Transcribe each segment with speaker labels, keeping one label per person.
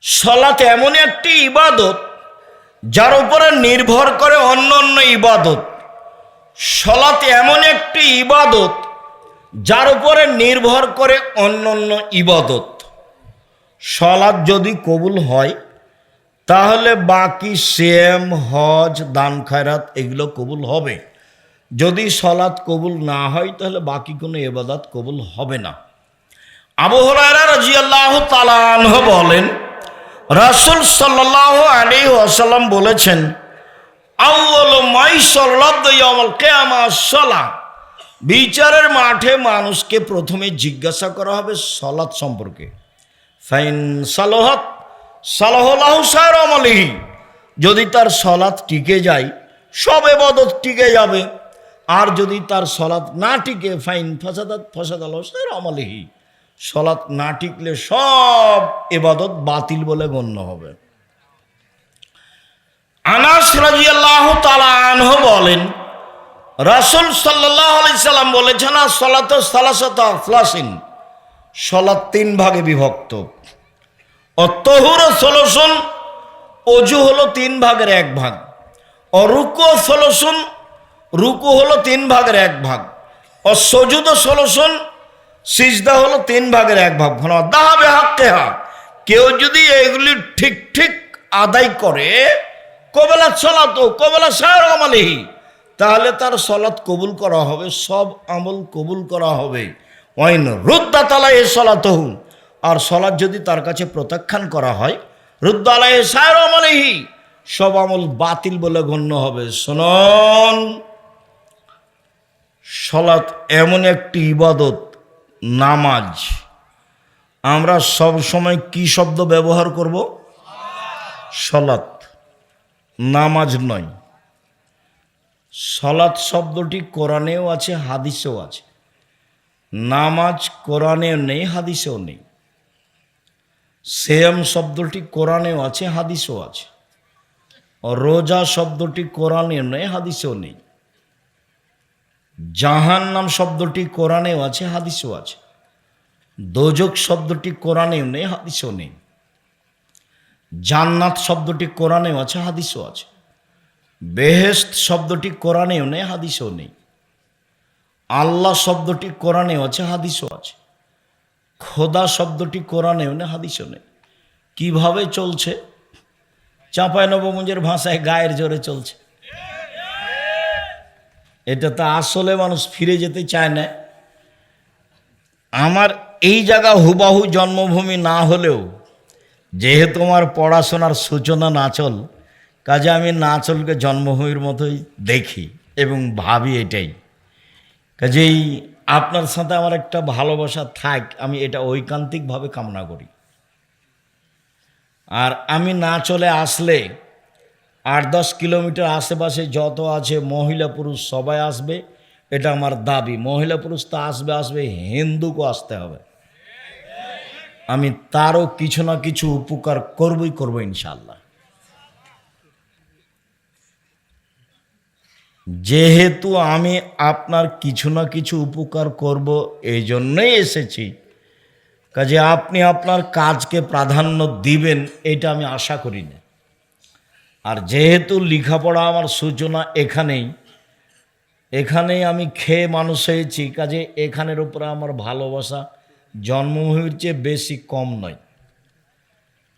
Speaker 1: সালাত এমন একটি ইবাদত যার উপরে নির্ভর করে অন্যান্য ইবাদত। সালাত এমন একটি ইবাদত যার উপরে নির্ভর করে অন্যান্য ইবাদত। সালাত যদি কবুল হয় তাহলে বাকি সিয়াম, হজ, দান খায়রাত এগুলো কবুল হবে। যদি সালাত কবুল না হয় তাহলে বাকি কোনো ইবাদত কবুল হবে না। আবু হুরায়রা রাদিয়াল্লাহু তাআলা আনহু বলেন, রাসূল সাল্লাল্লাহু আলাইহি ওয়াসাল্লাম বলেছেন, আউয়ালু মা ইউসাল্লাতু ইয়াউমুল কিয়ামাহ সালাহ। বিচারের মাঠে মানুষকে প্রথমে জিজ্ঞাসা করা হবে সালাত সম্পর্কে। ফাইন সালাহাত সালাহু সাইর আমলিহি। যদি তার সালাত টিকে যায় সব ইবাদত টিকে যাবে, আর যদি তার সালাত না টিকে ফাইন ফাসাদাত ফাসাদালাহু সাইর আমলিহি। সালাত না টিকলে সব ইবাদত বাতিল বলে গণ্য হবে। আনাস রাদিয়াল্লাহু তাআলা আনহু বলেন, রাসূল সাল্লাল্লাহু আলাইহি সাল্লাম বলেছেন, সালাতু সালাসাতু আফলাসিন। সালাত তিন ভাগে বিভক্ত। অত্তহুর সলসুন, অজু হলো তিন ভাগের এক ভাগ। অরুকু সলসুন, রুকু হলো তিন ভাগের এক ভাগ। অসজুদ সলসুন, সিজদা হলো তিন ভাগের এক ভাগ। দাহাবে হাক্কেহা, কেউ যদি এগুলি ঠিক ঠিক আদায় করে, কবেলা সালাত কবেলা সাইর আমালিহি, তাহলে তার সালাত কবুল করা হবে, সব আমল কবুল করা হবে। ওয়াইন রুদ্দা তালাহি সালাতহু, আর সালাত যদি তার কাছে প্রত্যাখ্যান করা হয়, রুদ্দা আলাইহি সাইর আমালিহি, সব আমল বাতিল বলে গণ্য হবে। শুনুন, সালাত এমন একটি ইবাদত, নামাজ। আমরা সব সময় কি শব্দ ব্যবহার করব? সালাত, নামাজ নয়। সালাত শব্দটি কোরআনেও আছে, হাদিসেও আছে। নামাজ কোরআনেও নেই, হাদিসেও নেই। সিয়াম শব্দটি কোরআনেও আছে, হাদিসেও আছে। রোজা শব্দটি কোরআনেও নেই, হাদিসেও নেই। জাহান্নাম শব্দটি কোরআনেও আছে, হাদিসেও আছে। দোজক শব্দটি কোরআনেও নেই, হাদিসেও নেই। জান্নাত শব্দটি কোরআনেও আছে, হাদিসেও আছে। বেহেশত শব্দটি কোরআনেও নেই, হাদিসেও নেই। আল্লাহ শব্দটি কোরআনেও আছে, হাদিসেও আছে। খোদা শব্দটি কোরআনেও নেই, হাদিসেও নেই। কিভাবে চলছে? চাঁপাইনবাবগঞ্জের ভাষায় গায়ের জোরে চলছে। এটা তো আসলে মানুষ ফিরে যেতে চায় না। আমার এই জায়গা হুবাহু জন্মভূমি না হলেও, যেহেতু আমার পড়াশোনার সূচনা নাচল, কাজে আমি নাচলকে জন্মভূমির মতোই দেখি এবং ভাবি এটাই। কাজেই আপনার সাথে আমার একটা ভালোবাসা থাক, আমি এটা ঐকান্তিকভাবে কামনা করি। আর আমি না চলে আসলে 8-10 কিলোমিটার আশেপাশে যত আছে মহিলা পুরুষ সবাই আসবে, এটা আমার দাবি। মহিলা পুরুষ তো আসবে আসবে, হিন্দুকেও আসতে হবে। আমি তারও কিছু না কিছু উপকার করবই করব ইনশাআল্লাহ। যেহেতু আমি আপনার কিছু না কিছু উপকার করব, এই জন্যই এসেছি। কাজে আপনি আপনার কাজকে প্রাধান্য দিবেন, এটা আমি আশা করি না। আর যেহেতু লেখাপড়া আমার সূচনা এখানেই আমি খেয়ে মানুষ হয়েছি, কাজে এখানের উপরে আমার ভালোবাসা জন্মভূমির চেয়ে বেশি কম নয়।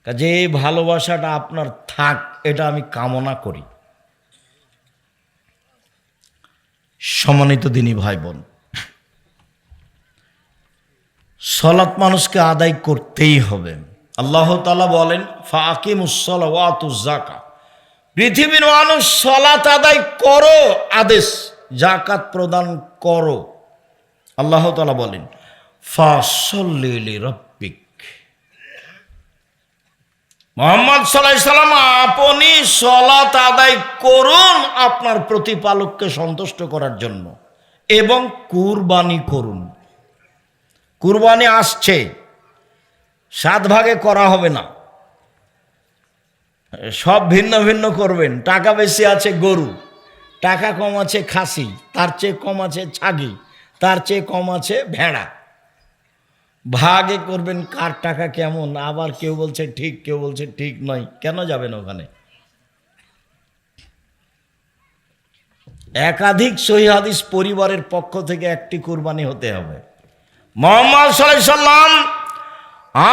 Speaker 1: কাজে এই ভালোবাসাটা আপনার থাক, এটা আমি কামনা করি। সম্মানিত দিনী ভাই বোন, সালাত মানুষকে আদায় করতেই হবে। আল্লাহ তাআলা বলেন, ফাকিমুস সালাহ ওয়া আতুজ যাকাত। পৃথিবীর মানুষ সালাত আদায় করো আদেশ, যাকাত প্রদান করো। আল্লাহ তাআলা বলেন, ফাসাল্লি লিরাব্বিক। মুহাম্মদ সাল্লাল্লাহু আলাইহি সাল্লাম আপনি সালাত আদায় করুন আপনার প্রতিপালককে সন্তুষ্ট করার জন্য, এবং কুরবানি করুন। কুরবানি আসছে, 7 ভাগে করা হবে না, সব ভিন্ন ভিন্ন করবেন। টাকা বেশি আছে গরু, টাকা কম আছে খাসি, তার চেয়ে কম আছে ছাগি, তার চেয়ে কম আছে ভেড়া। ভাগে করবেন কার টাকা কেমন, আবার কেউ বলছে ঠিক কেউ বলছে ঠিক নয়। কেন যাবেন ওখানে? একাধিক সহিহ হাদিস পরিবারের পক্ষ থেকে একটি কুরবানি হতে হবে। মুহাম্মদ সাল্লাল্লাহু আলাইহি সাল্লাম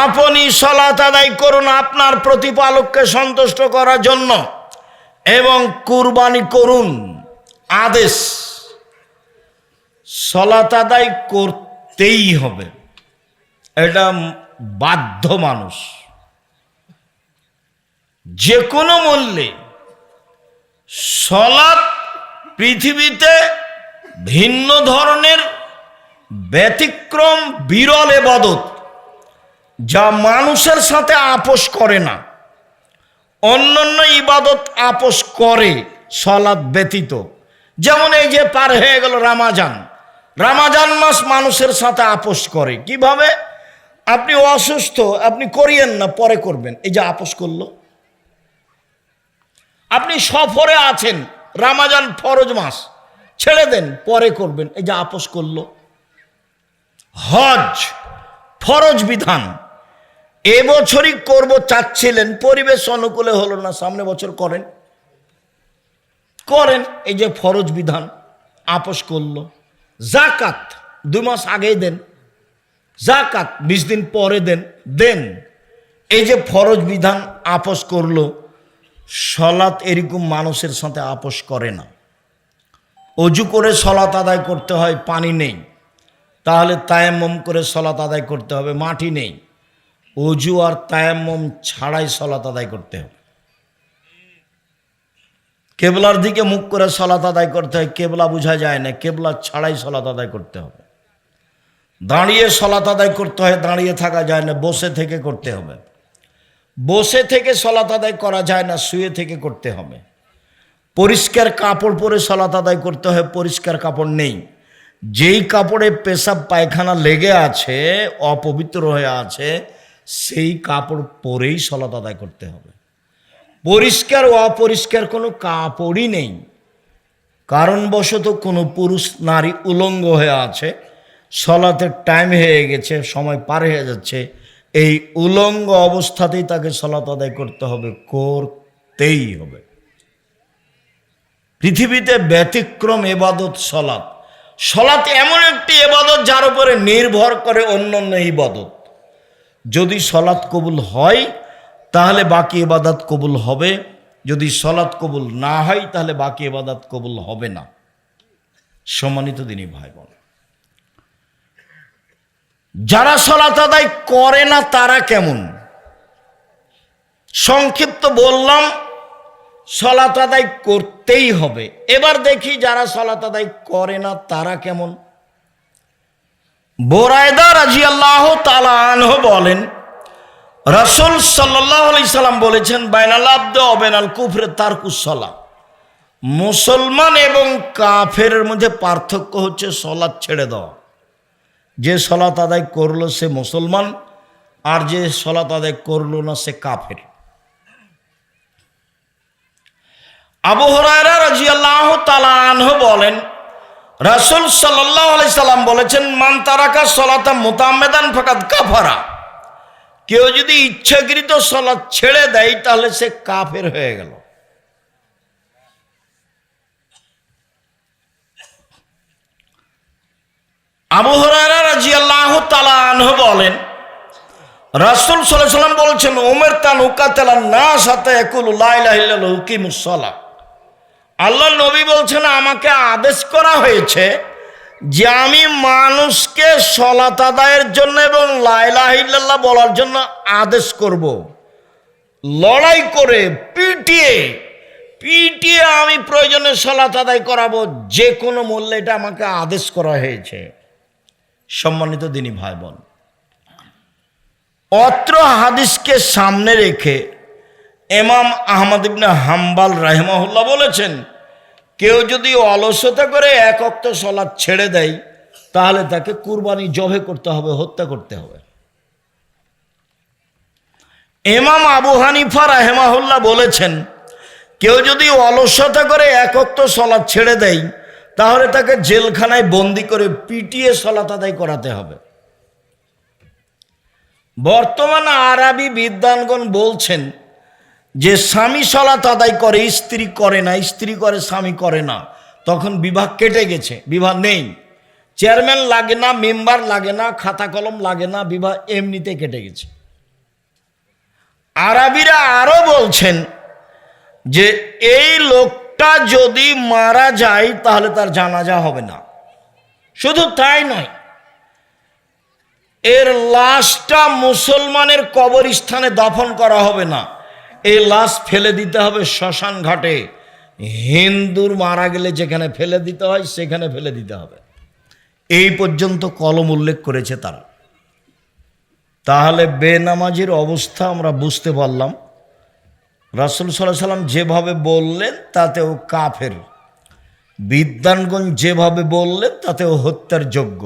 Speaker 1: আপনি সালাত আদায় করুন আপনার প্রতিপালককে সন্তুষ্ট করার জন্য এবং কুরবানি করুন, আদেশ। সালাত আদায় করতেই হবে, এটা বাধ্য মানুষ, যে কোনো মূল্যে। সালাত পৃথিবীতে ভিন্ন ধরনের ব্যতিক্রম বিরল ইবাদত, যা মানুষের সাথে আপোষ করে না। অন্যান্য ইবাদত আপোষ করে সালাত ব্যতীত। যেমন এই যে পার হয়ে গেল রমাজান, রমাজান মাস মানুষের সাথে আপোষ করে। কিভাবে? আপনি অসুস্থ, আপনি করিয়েন না, পরে করবেন, এই যে আপোষ করলো। আপনি সফরে আছেন, রমাজান ফরজ মাস, ছেড়ে দেন, পরে করবেন, এই যে আপোষ করলো। হজ ফরজ বিধান, এবছরই করব চাচ্ছিলেন, পরিবেশ অনুকূলে হলো না, সামনে বছর করেন, এই যে ফরজ বিধান, আপোষ করলো। যাকাত 2 মাস আগেই দেন, যাকাত 20 দিন পরে দেন, এই যে ফরজ বিধান, আপোষ করলো। সালাত এরকম মানুষের সাথে আপোষ করে না। অজু করে সালাত আদায় করতে হয়, পানি নেই, তাহলে তায়াম্মুম করে সালাত আদায় করতে হবে, মাটি নেই, অজু আর তায়াম্মুম ছাড়াই সালাত আদায় করতে হবে। কেবলার দিকে মুখ করে সালাত আদায় করতে হয়, কেবলা বোঝা যায় না, কেবলা ছাড়াই সালাত আদায় করতে হবে। দাঁড়িয়ে সালাত আদায় করতে হয়, দাঁড়িয়ে থাকা যায় না, বসে থেকে করতে হবে। বসে থেকে সালাত আদায় করা যায় না, শুয়ে থেকে করতে হবে। পরিষ্কার কাপড় পরে সালাত আদায় করতে হয়, পরিষ্কার কাপড় নেই, যেই কাপড়ে পেশাব পায়খানা লেগে আছে, অপবিত্র হয়ে আছে, সেই কাপড় পরেই সালাত আদায় করতে হবে। পরিষ্কার ও অপরিষ্কার কোনো কাপড়ই নেই, কারণবশত কোনো পুরুষ নারী উলঙ্গ হয়ে আছে, সালাতের টাইম হয়ে গেছে, সময় পার হয়ে যাচ্ছে, এই উলঙ্গ অবস্থাতেই তাকে সালাত আদায় করতে হবে, করতেই হবে। পৃথিবীতে ব্যতিক্রম ইবাদত সালাত। সালাত এমন একটি ইবাদত যার উপরে নির্ভর করে অন্যান্য ইবাদত। যদি সালাত কবুল হয় তাহলে বাকি ইবাদত কবুল হবে, যদি সালাত কবুল না হয় তাহলে বাকি ইবাদত কবুল হবে না। সম্মানিত দিনী ভাই বোন, যারা সালাত আদায় করে না তারা কেমন? সংক্ষিপ্ত বললাম, সালাত আদায় করতেই হবে। এবার দেখি যারা সালাত আদায় করে না তারা কেমন। বুরায়দা রাদিয়াল্লাহু তাআলা আনহু বলেন, রাসূল সাল্লাল্লাহু আলাইহি সাল্লাম বলেছেন, বাইনাল আবদি ওয়া বাইনাল কুফরি তারকুস সালাত। মুসলমান এবং কাফেরের মধ্যে পার্থক্য হচ্ছে সালাত ছেড়ে দেওয়া। যে সালাত আদায় করলো সে মুসলমান, আর যে সালাত আদায় করলো না সে কাফের। আবু হুরায়রা রাদিয়াল্লাহু তাআলা আনহু বলেন, রাসূল সাল্লাল্লাহু আলাইহি সাল্লাম বলেছেন, মান তারাকা সালাতা মুতাআম্মিদান ফাকাদ কাফারা। কেউ যদি ইচ্ছাকৃত সালাত ছেড়ে দেয় তাহলে সে কাফের হয়ে গেল। আবু হুরায়রা রাদিয়াল্লাহু তাআলা আনহু বলেন, রাসূল সাল্লাল্লাহু আলাইহি সাল্লাম বলেছেন, উমিরতু আন উকাতিলান নাস হাত্তা ইয়াকুলু লা ইলাহা ইল্লাল্লাহু ওয়া ইকিমুস সালাহ। আল্লাহর নবী বলছেন, আমাকে আদেশ করা হয়েছে যে আমি মানুষকে সালাত আদায়ের জন্য এবং লা ইলাহা ইল্লাল্লাহ বলার জন্য আদেশ করব। লড়াই করে পিটিয়ে আমি প্রয়োজনে সালাত আদায় করাবো, যে কোনো মূল্যে, এটা আমাকে আদেশ করা হয়েছে। সম্মানিত দিনী ভাই বোন, অত্র হাদিসকে সামনে রেখে ইমাম আহমদ ইবনে হাম্বল রাহিমাহুল্লাহ বলেছেন, কেউ যদি অলসতা করে এক ওয়াক্ত সালাত ছেড়ে দেয় তাহলে তাকে কুরবানি জবে করতে হবে, হত্যা করতে হবে। ইমাম আবু হানিফা রাহিমাহুল্লাহ বলেছেন, কেউ যদি অলসতা করে এক ওয়াক্ত সালাত ছেড়ে দেয় তাহলে তাকে জেলখানায় বন্দি করে পিটিয়ে সালাত আদায় করাতে হবে। বর্তমানে আরবি বিদ্বানগণ বলছেন যে স্বামী সালাত আদায় করে, স্ত্রী করে না, স্ত্রী করে স্বামী করে না, তখন বিবাহ কেটে গেছে, বিবাহ নেই, চেয়ারম্যান লাগে না, মেম্বার লাগে না, খাতা কলম লাগে না, বিবাহ এমনিতে কেটে গেছে। আরবিরা আরো বলছেন যে এই লোকটা যদি মারা যায় তাহলে তার জানাজা হবে না। শুধু তাই নয়, এর লাশটা মুসলমানের কবরস্থানে দাফন করা হবে না, এই লাশ ফেলে দিতে হবে শ্মশান ঘাটে। হিন্দুর মারা গেলে যেখানে ফেলে দিতে হয় সেখানে ফেলে দিতে হবে। এই পর্যন্ত কলম উল্লেখ করেছে তারা। তাহলে বেনামাজির অবস্থা আমরা বুঝতে পারলাম। রাসূল সাল্লাল্লাহু আলাইহি সাল্লাম যেভাবে বললেন তাতেও কাফের, বিদ্বানগণ যেভাবে বললেন তাতেও হত্যার যোগ্য।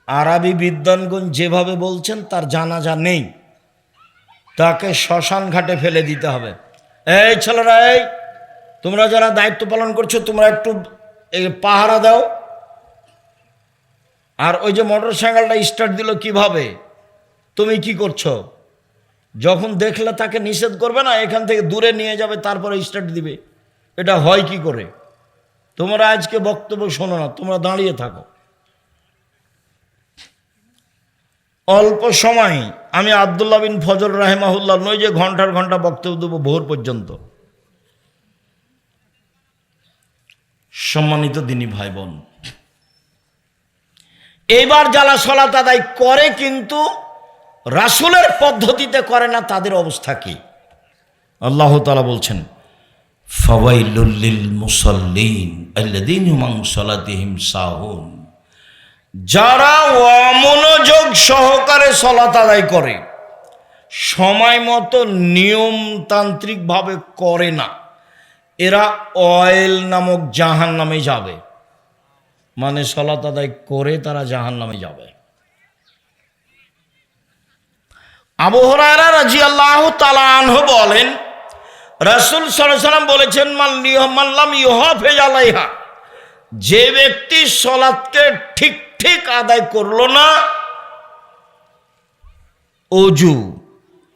Speaker 1: আরবি বিদ্বানগণ যেভাবে বলছেন তার জানাজা নেই, তাকে শ্মশান ঘাটে ফেলে দিতে হবে। এই ছেলেরা, এই তোমরা যারা দায়িত্ব পালন করছো তোমরা একটু পাহারা দাও। আর ওই যে মোটর সাইকেলটা স্টার্ট দিল কিভাবে, তুমি কি করছো? যখন দেখলে তাকে নিষেধ করবে না, এখান থেকে দূরে নিয়ে যাবে, তারপরে স্টার্ট দিবে। এটা হয় কি করে? তোমরা আজকে বক্তব্য শোনো না, তোমরা দাঁড়িয়ে থাকো। অল্প সময় আমি আব্দুল্লাহ বিন ফজল রাহিমাহুল্লাহ নয় যে ঘন্টার ঘন্টা বক্তব্য দেবো ভোর পর্যন্ত। সম্মানিত দিনী ভাই বোন, এইবার যারা সালাত আদায় করে কিন্তু রাসূলের পদ্ধতিতে করে না, তাদের অবস্থা কি? আল্লাহ তাআলা বলছেন, ফাওয়াইলুল লিল মুসাল্লিন আল্লাযীনা হুম আন সালাতিহিম সাহুন। যারা অমনোযোগ সহকারে সালাত আদায় করে, সময় মতো নিয়মতান্ত্রিকভাবে করে না, এরা অয়েল নামক জাহান্নামে যাবে। মানে সালাত আদায় করে তারা জাহান্নামে যাবে। আবু হুরায়রা রাদিয়াল্লাহু তাআলা আনহু বলেন, রাসূল সাল্লাল্লাহু আলাইহি ওয়াসাল্লাম বলেছেন, মান লাম ইউহাফিজ আলাইহা, যে ব্যক্তি সালাতকে ঠিক ঠিক আদায় করলো না,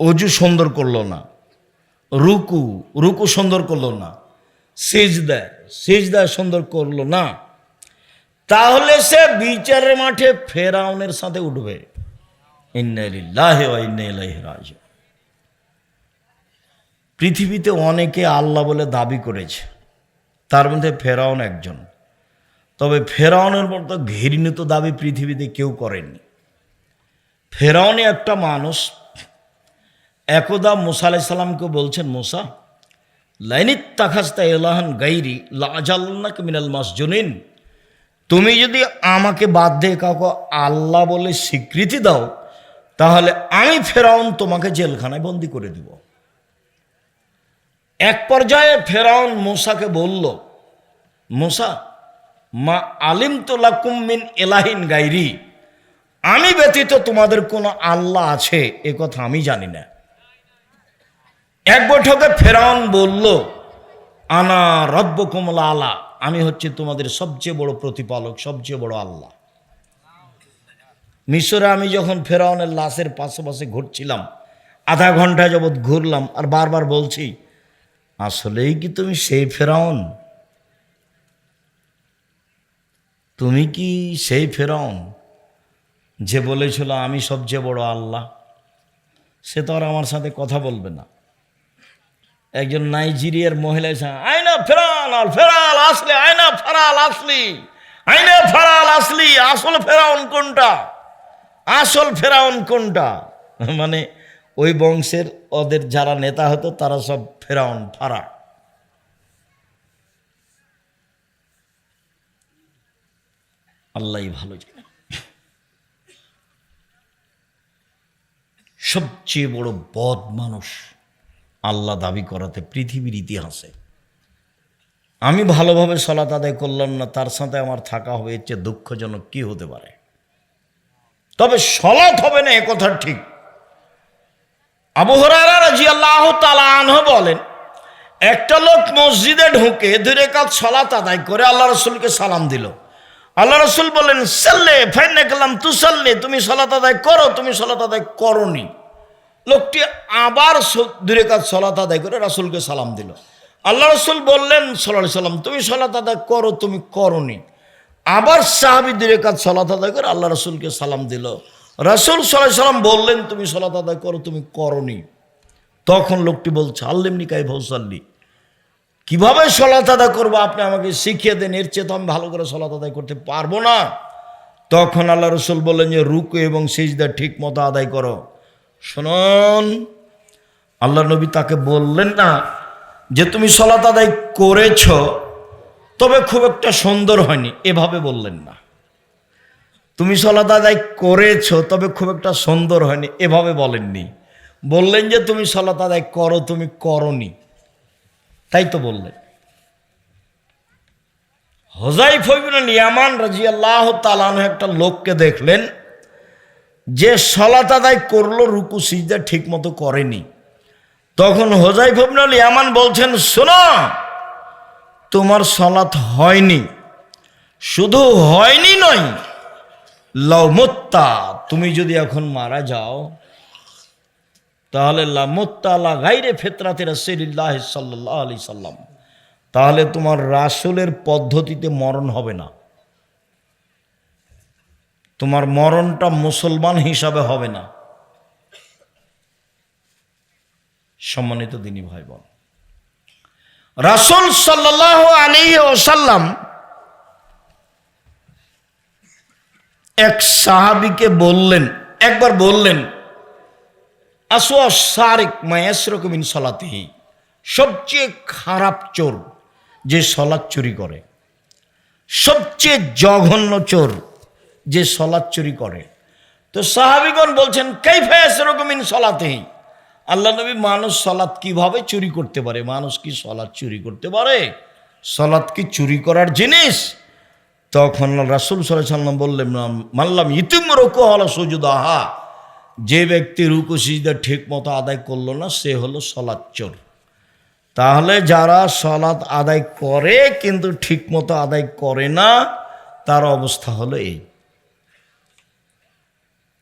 Speaker 1: অজু সুন্দর করলো না, রুকু সুন্দর করলো না, সিজদা সুন্দর করলো না, তাহলে সে বিচারের মাঠে ফেরাউনের সাথে উঠবে। ইন্না লিল্লাহি ওয়া ইন্না ইলাইহি রাজিউন। পৃথিবীতে অনেকে আল্লাহ বলে দাবি করেছে, তার মধ্যে ফেরাউন একজন। তবে ফেরাউনের মতো ঘৃণিত দাবি পৃথিবীতে কেউ করেননি। ফেরাউনে একটা মানুষ একদা মুসা আলাইহিস সালামকে বলছেন, মুসা লাইনিত্তাখাযতা ইলাহান গায়রি লাআজালনাকা মিনাল মাসজুনিন, তুমি যদি আমাকে বাদ দিয়ে কাউকে আল্লাহ বলে স্বীকৃতি দাও তাহলে আমি ফেরাউন তোমাকে জেলখানায় বন্দি করে দিব। এক পর্যায়ে ফেরাউন মুসাকে বলল, মুসা মা আলিমতু লাকুম মিন ইলাহিন গায়রি, আমি ব্যতীত তোমাদের কোনো আল্লাহ আছে এ কথা আমি জানি না। এক বৈঠকে ফেরাউন বলল, আনা রব্বুকুমুল আলা, আমি হচ্ছে তোমাদের সবচেয়ে বড় প্রতিপালক, সবচেয়ে বড় আল্লাহ। মিশরে আমি যখন ফেরাউনের লাশের পাশে ঘুরছিলাম, আধা ঘন্টা যাবৎ ঘুরলাম আর বারবার বলছি, আসলেই কি তুমি সেই ফেরাউন? তুমি কি সেই ফেরাউন যে বলেছিল আমি সবচেয়ে বড় আল্লাহ? সে তো আর আমার সাথে কথা বলবে না। একজন নাইজেরিয়ার মহিলা এসে, আইনা ফেরাল ফেরাল আসলে, আইনা ফেরাল আসলি, আইনা ফেরাল আসলি, আসল ফেরাউন কোনটা, আসল ফেরাউন কোনটা? মানে ওই বংশের ওদের যারা নেতা হতো তারা সব ফেরাউন ফারা। আল্লাহই ভালো জানে। সবচেয়ে বড় বদ মানুষ আল্লাহ দাবি করাতে পৃথিবীর ইতিহাসে। আমি ভালোভাবে সালাত আদায় করলাম না, তার সাথে আমার থাকা হবে, এর চেয়ে দুঃখজনক কি হতে পারে? তবে সালাত হবে না এ কথা ঠিক। আবু হুরায়রা রাদিয়াল্লাহু তাআলা আনহু বলেন, একটা লোক মসজিদে ঢুকে 2 রাকাত সালাত আদায় করে আল্লাহ রাসূলকে সালাম দিল। আল্লাহ রসুল বললেন সাল্লে ফাইন্না কালাম তুসাল্লি, তুমি সালাত আদায় করো, তুমি সালাত আদায় করনি। লোকটি আবার 2 রাকাত সালাত আদায় করে রাসূলকে সালাম দিল। আল্লাহ রসুল বললেন সাল্লাল্লাহু আলাইহি সাল্লাম, তুমি সালাত আদায় করো, তুমি করনি। আবার সাহাবী 2 রাকাত সালাত আদায় করে আল্লাহ রসুলকে সালাম দিল। রাসূল সাল্লাল্লাহু আলাইহি সাল্লাম বললেন তুমি সালাত আদায় করো, তুমি করনি। তখন লোকটি বলছে আল্লিমনি কাইফা উসাল্লি, কিভাবে সালাত আদায় করবো আপনি আমাকে শিখিয়ে দেন, এর চেয়ে তো আমি ভালো করে সালাত আদায় করতে পারবো না। তখন আল্লাহ রসুল বললেন যে রুকু এবং সিজদা ঠিক মতো আদায় করো। শুনুন, আল্লাহ নবী তাকে বললেন না যে তুমি সালাত আদায় করেছ তবে খুব একটা সুন্দর হয়নি, এভাবে বললেন না। তুমি সালাত আদায় করেছ তবে খুব একটা সুন্দর হয়নি, এভাবে বলেননি। বললেন যে তুমি সালাত আদায় করো, তুমি করনি, তাই তো বললেন। হুযায়ফা ইবনুল ইয়ামান রাদিয়াল্লাহু তাআলা আনহু একটা লোককে দেখলেন যে সালাত আদায় করলো, রুকু সিজদা ঠিক মতো করেনি। তখন হুযায়ফা ইবনুল ইয়ামান বলছেন, শোনো, তোমার সালাত হয়নি, শুধু হয়নি নয়, লাউ মুত্তা, তুমি যদি এখন মারা যাও তাহলে লা মুত্তা আলা গায়রি ফিতরাতি রাসূলিল্লাহ সাল্লাল্লাহু আলাইহি সাল্লাম, তাহলে তোমার রাসূলের পদ্ধতিতে মরণ হবে না, তোমার মরণটা মুসলমান হিসাবে হবে না। সম্মানিত দিনী ভাই বোন, রাসূল সাল্লাল্লাহু আলাইহি ওয়াসাল্লাম এক সাহাবীকে বললেন, একবার বললেন আসওয়া সারিক মা ইয়াসরুকু মিন সালাতিহি, সবচেয়ে খারাপ চোর যে সালাত চুরি করে, সবচেয়ে জঘন্য চোর যে সালাত চুরি করে। তো সাহাবীগণ বলছেন কাইফা ইয়াসরুকু মিন সালাতিহি, আল্লাহ নবী, মানুষ সালাত কিভাবে চুরি করতে পারে? মানুষ কি সালাত চুরি করতে পারে? সালাত কি চুরি করার জিনিস? তখন রাসূল সাল্লাল্লাহু আলাইহি ওয়াসাল্লাম বললেন মাল্লাম ইতিম রুকু আলা সুজুদাহা, যে ব্যক্তি রুকু সিজদা ঠিক মতো আদায় করলো না সে হলো সালাত চোর। তাহলে যারা সালাত আদায় করে কিন্তু ঠিক মতো আদায় করে না, তার অবস্থা হলো এই,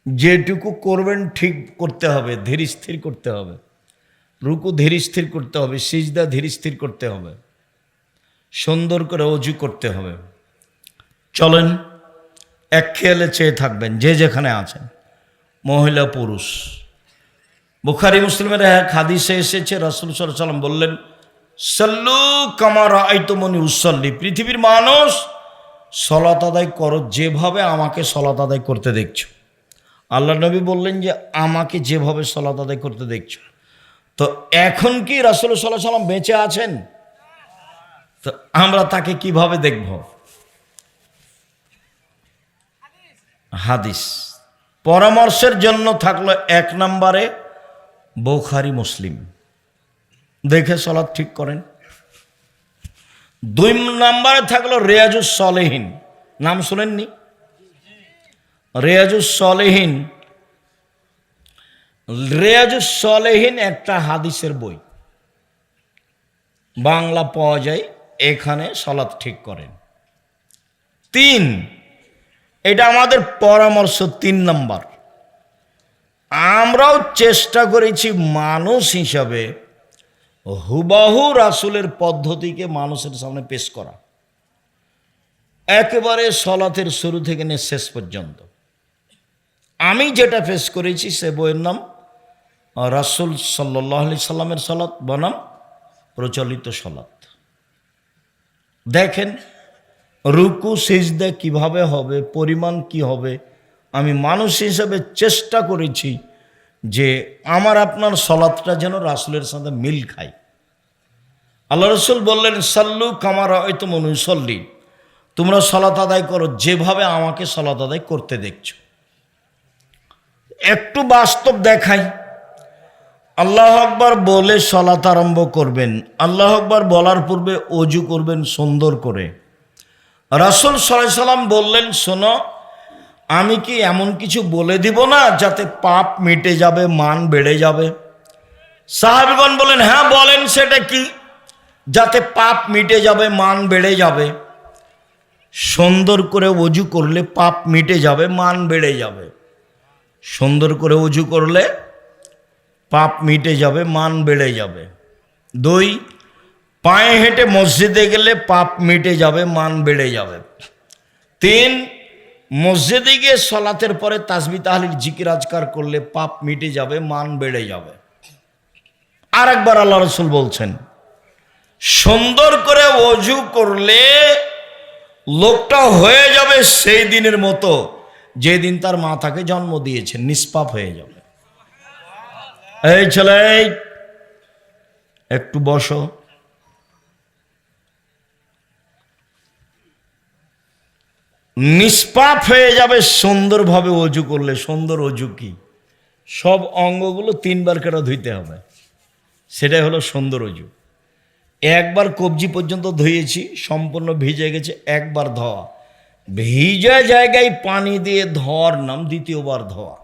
Speaker 1: যেটুকু করবেন ঠিক করতে হবে, ধীর স্থির করতে হবে, রুকু ধীর স্থির করতে হবে, সিজদা ধীর স্থির করতে হবে, সুন্দর করে ওযু করতে হবে। চলেন এক খেয়ালে চেয়ে থাকবেন যে যেখানে আছেন, মহিলা পুরুষ। বুখারী মুসলিমের এক হাদিসে এসেছে রাসূল সাল্লাল্লাহু আলাইহি ওয়াসাল্লাম বললেন সাল্লু কামা রাআইতুমুনি উসাল্লি, পৃথিবীর মানুষ সালাত আদায় করো যেভাবে আমাকে সালাত আদায় করতে দেখছো। আল্লাহ নবী বললেন যে আমাকে যেভাবে সালাত আদায় করতে দেখছো। তো এখন কি রাসূল সাল্লাল্লাহু আলাইহি ওয়াসাল্লাম বেঁচে আছেন? তো আমরা তাকে কিভাবে দেখব? হাদিস পরামর্শের জন্য থাকলো 1 নম্বরে বুখারী মুসলিম, দেখে সালাত ঠিক করেন। 2 নম্বরে থাকলো রিয়াজুস সালেহিন, নাম শুনেননি? রিয়াজুস সালেহিন, রিয়াজুস সালেহিন একটা হাদিসের বই, বাংলা পাওয়া যায়, এখানে সালাত ঠিক করেন। 3, এটা আমাদের পরামর্শ। 3 নম্বর, আমরাও চেষ্টা করেছি মানুষ হিসাবে হুবাহু রাসূলের পদ্ধতিকে মানুষের সামনে পেশ করা, একেবারে সালাতের শুরু থেকে নিয়ে শেষ পর্যন্ত। আমি যেটা পেশ করেছি সে বইয়ের নাম রাসূল সাল্লাল্লাহু আলাইহি সাল্লামের সালাত বনাম প্রচলিত সালাত। দেখেন রুকু সিজদা কিভাবে হবে, পরিমাণ কি হবে। আমি মানুষ হিসেবে চেষ্টা করেছি যে আমার আপনার সালাতটা যেন রাসূলের সাথে মিল খায়। আল্লাহ রাসূল বললেন সাল্লু কামা রাআইতুমুনি উসাল্লি, তোমরা সালাত আদায় করো যেভাবে আমাকে সালাত আদায় করতে দেখছো। একটু বাস্তব দেখাই। আল্লাহু আকবার বলে সালাত আরম্ভ করবেন, আল্লাহু আকবার বলার পূর্বে ওযু করবেন সুন্দর করে। রাসূল সাল্লাল্লাহু আলাইহি সাল্লাম বললেন শোনো, আমি কি এমন কিছু বলে দিব না যাতে পাপ মিটে যাবে, মান বেড়ে যাবে? সাহাবীগণ বলেন হ্যাঁ বলেন, সেটা কি? যাতে পাপ মিটে যাবে, মান বেড়ে যাবে। সুন্দর করে অজু করলে পাপ মিটে যাবে, মান বেড়ে যাবে। সুন্দর করে অজু করলে পাপ মিটে যাবে, মান বেড়ে যাবে। 2, পায়ে হেঁটে মসজিদে গেলে পাপ মিটে যাবে, মান বেড়ে যাবে। 3, মসজিদে গিয়ে সলাতের পরে তাসবিহ তাহলিল জিকির আজকার করলে পাপ মিটে যাবে, মান বেড়ে যাবে। আর একবার আল্লাহ রাসূল বলছেন, সুন্দর করে অজু করলে লোকটা হয়ে যাবে সেই দিনের মতো যেদিন তার মা তাকে জন্ম দিয়েছেন, নিষ্পাপ হয়ে যাবে। এই ছেলে, একটু বসো। নিষ্পাপ হয়ে যাবে সুন্দরভাবে অজু করলে। সুন্দর অজু কি? সব অঙ্গগুলো 3 বার করে ধুইতে হবে, সেটাই হলো সুন্দর অজু। একবার কবজি পর্যন্ত ধুয়েছি, সম্পূর্ণ ভিজে গেছে, একবার ধোয়া। ভিজা জায়গায় পানি দিয়ে ধোয়ার নাম দ্বিতীয়বার ধোয়া।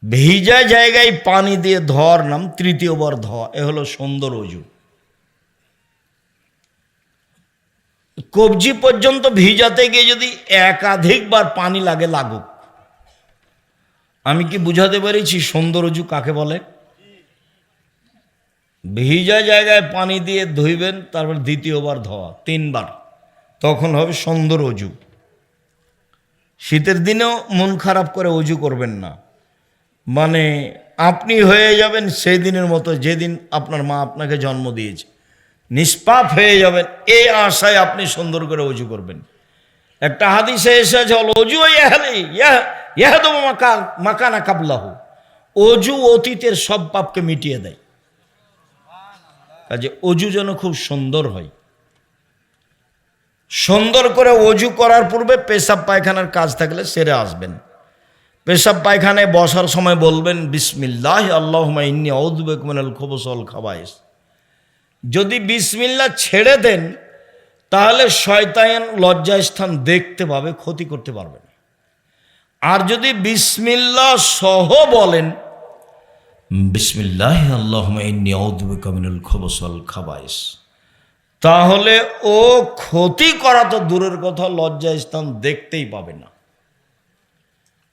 Speaker 1: ভিজা জায়গায় পানি দিয়ে ধোয়ার নাম তৃতীয়বার ধোয়া। এ হলো সুন্দর অজু। কবজি পর্যন্ত ভিজাতে গিয়ে যদি একাধিকবার পানি লাগে, লাগুক। আমি কি বুঝাতে পেরেছি সুন্দর অজু কাকে বলে? ভিজা জায়গায় পানি দিয়ে ধুইবেন, তারপর দ্বিতীয়বার ধোয়া, 3 বার, তখন হবে সুন্দর অজু। শীতের দিনেও মন খারাপ করে অজু করবেন না, মানে আপনি হয়ে যাবেন সেই দিনের মতো যেদিন আপনার মা আপনাকে জন্ম দিয়েছে, নিষ্পাপ হয়ে যাবেন। এই আশায় আপনি সুন্দর করে অজু করবেন। একটা হাদিসে এসেছে, অজু মাকানা কাবলাহু, অজু অতীতের সব পাপকে মিটিয়ে দেয়। কাজে অজু যেন খুব সুন্দর হয়। সুন্দর করে অজু করার পূর্বে পেশাব পায়খানার কাজ থাকলে সেরে আসবেন। পেশাব পায়খানায় বসার সময় বলবেন বিসমিল্লাহ আল্লাহুম্মা ইন্নী আউযু বিকা মিনাল খুবুসি ওয়াল খাবায়েস। যদি বিসমিল্লাহ ছেড়ে দেন তাহলে শয়তান লজ্জাস্থান দেখতে পাবে, ক্ষতি করতে পারবে না। আর যদি বিসমিল্লাহ সহ বলেন বিসমিল্লাহ আল্লাহুম্মা ইন্নী আউযু বিকা মিনাল খুবুসি ওয়াল খাবায়েস, তাহলে ও ক্ষতি করা তো দূরের কথা, লজ্জাস্থান দেখতেই পাবে না।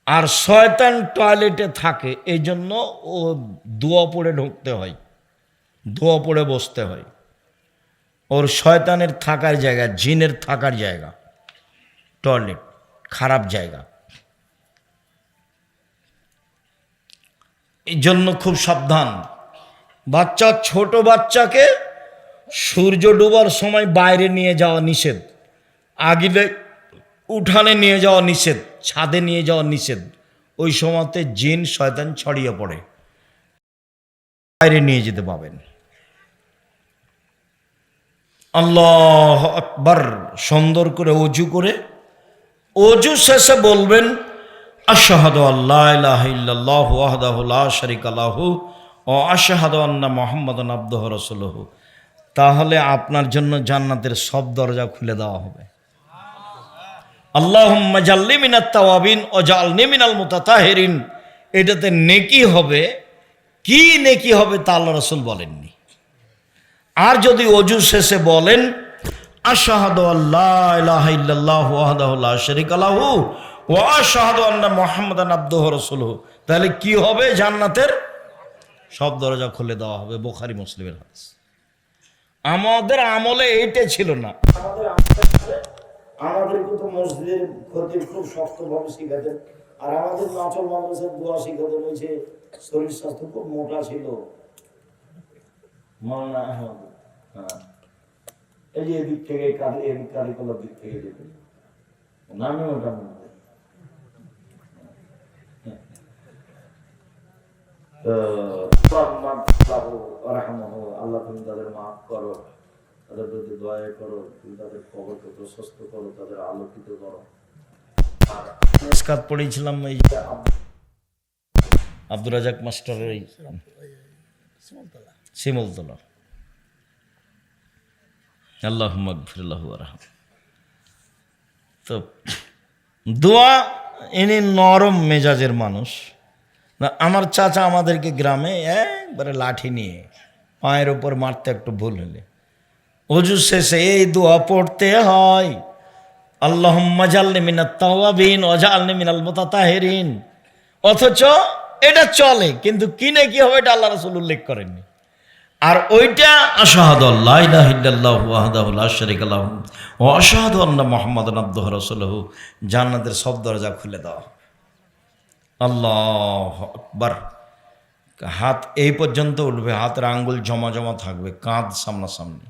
Speaker 1: আর শয়তান টয়লেটে থাকে, এই জন্য ও দোয়া পড়ে ঢুকতে হয়, দোয়া পড়ে বসতে হয়। ওর শয়তানের থাকার জায়গা, জিনের থাকার জায়গা টয়লেট, খারাপ জায়গা। এই জন্য খুব সাবধান। বাচ্চা, ছোট বাচ্চাকে সূর্য ডোবার সময় বাইরে নিয়ে যাওয়া নিষেধ, আগিলে উঠানে নিয়ে যাওয়া নিষেধ, ছাদে নিয়ে যাওয়া নিষেধ। ওই সময়তে জিন শয়তান ছড়িয়ে পড়ে, বাইরে নিয়ে যেতে পাবেন। আল্লাহ আকবার। সুন্দর করে অজু করে অজু শেষে বলবেন আশহাদু আল্লা ইলাহা ইল্লাল্লাহু ওয়াহদাহু লা শারীকা লাহু ওয়া আশহাদু আন্না মুহাম্মাদান আবদুহু ওয়া রাসূলুহু। তাহলে আপনার জন্য জান্নাতের সব দরজা খুলে দেওয়া হবে। আল্লাহুম্মা জাল্লি মিনাত তাওয়াবিন ওয়া জালনি মিনাল মুতাতাহিরিন। এটাতে নেকি হবে। কি নেকি হবে তা আল্লাহ রাসূল বলেননি। আর যদি অজু শেষে বলেন আশহাদু আল্লা ইলাহা ইল্লাল্লাহু ওয়াহদাহু লা শারীকা লাহু ওয়া আশহাদু আন্না মুহাম্মাদান আবদুহু ওয়া রাসূলুহু, তাহলে কি হবে? জান্নাতের সব দরজা খুলে দেওয়া হবে। বুখারী মুসলিমের হাদিস। আমাদের আমলে এইটা ছিল না। আমাদের তো মসজিদের খতিব খুব শক্তভাবে শিখাতেন, আর আমাদের নাচল মাদ্রাসার দোয়া শিখাতে রয়েছে। শরীর স্বাস্থ্য খুব মোটা ছিল। মাওলানা আহমদ, এই যে এদিক থেকে কারিকলার দিক থেকে যেতেন, নামে ওটা মনে আল্লাহ, তুমি তাদের মাফ করো, তাদের প্রতি দয়া করো, তুমি তাদের কবরকে প্রশস্ত করো, তাদের আলোকিত করো। পড়েছিলাম এই আব্দুর রাজাক মাস্টারের এই শিমুলতলা। আল্লাহুম্মা গফিরলাহু ওয়ারহামহু। তো দোয়া, ইনি নরম মেজাজের মানুষ। না, আমার চাচা আমাদেরকে গ্রামে একবারে লাঠি নিয়ে পায়ের ওপর মারতে একটু ভুল হলে অজু শেষে এই দোয়া পড়তে হয়, আল্লাহুম্মা জালনি মিনাত তাওয়াবিন ওয়াজআলনি মিনাল মুতাতাহিরিন, অথচ এটা চলে, কিন্তু কিনে কি হবে এটা আল্লাহ রাসূল উল্লেখ করেননি। আর ওইটা আশহাদু আল্লা ইলাহা ইল্লাল্লাহু ওয়াহদাহু লা শারীকা লাহু ওয়া আশহাদু আন্না মুহাম্মাদান আবদুহু ওয়া রাসূলুহু, জান্নাতের সব দরজা খুলে দাও। আল্লাহু আকবার। হাত এই পর্যন্ত উঠবে, হাতের আঙ্গুল জমা জমা থাকবে, কাঁধ সামনাসামনি,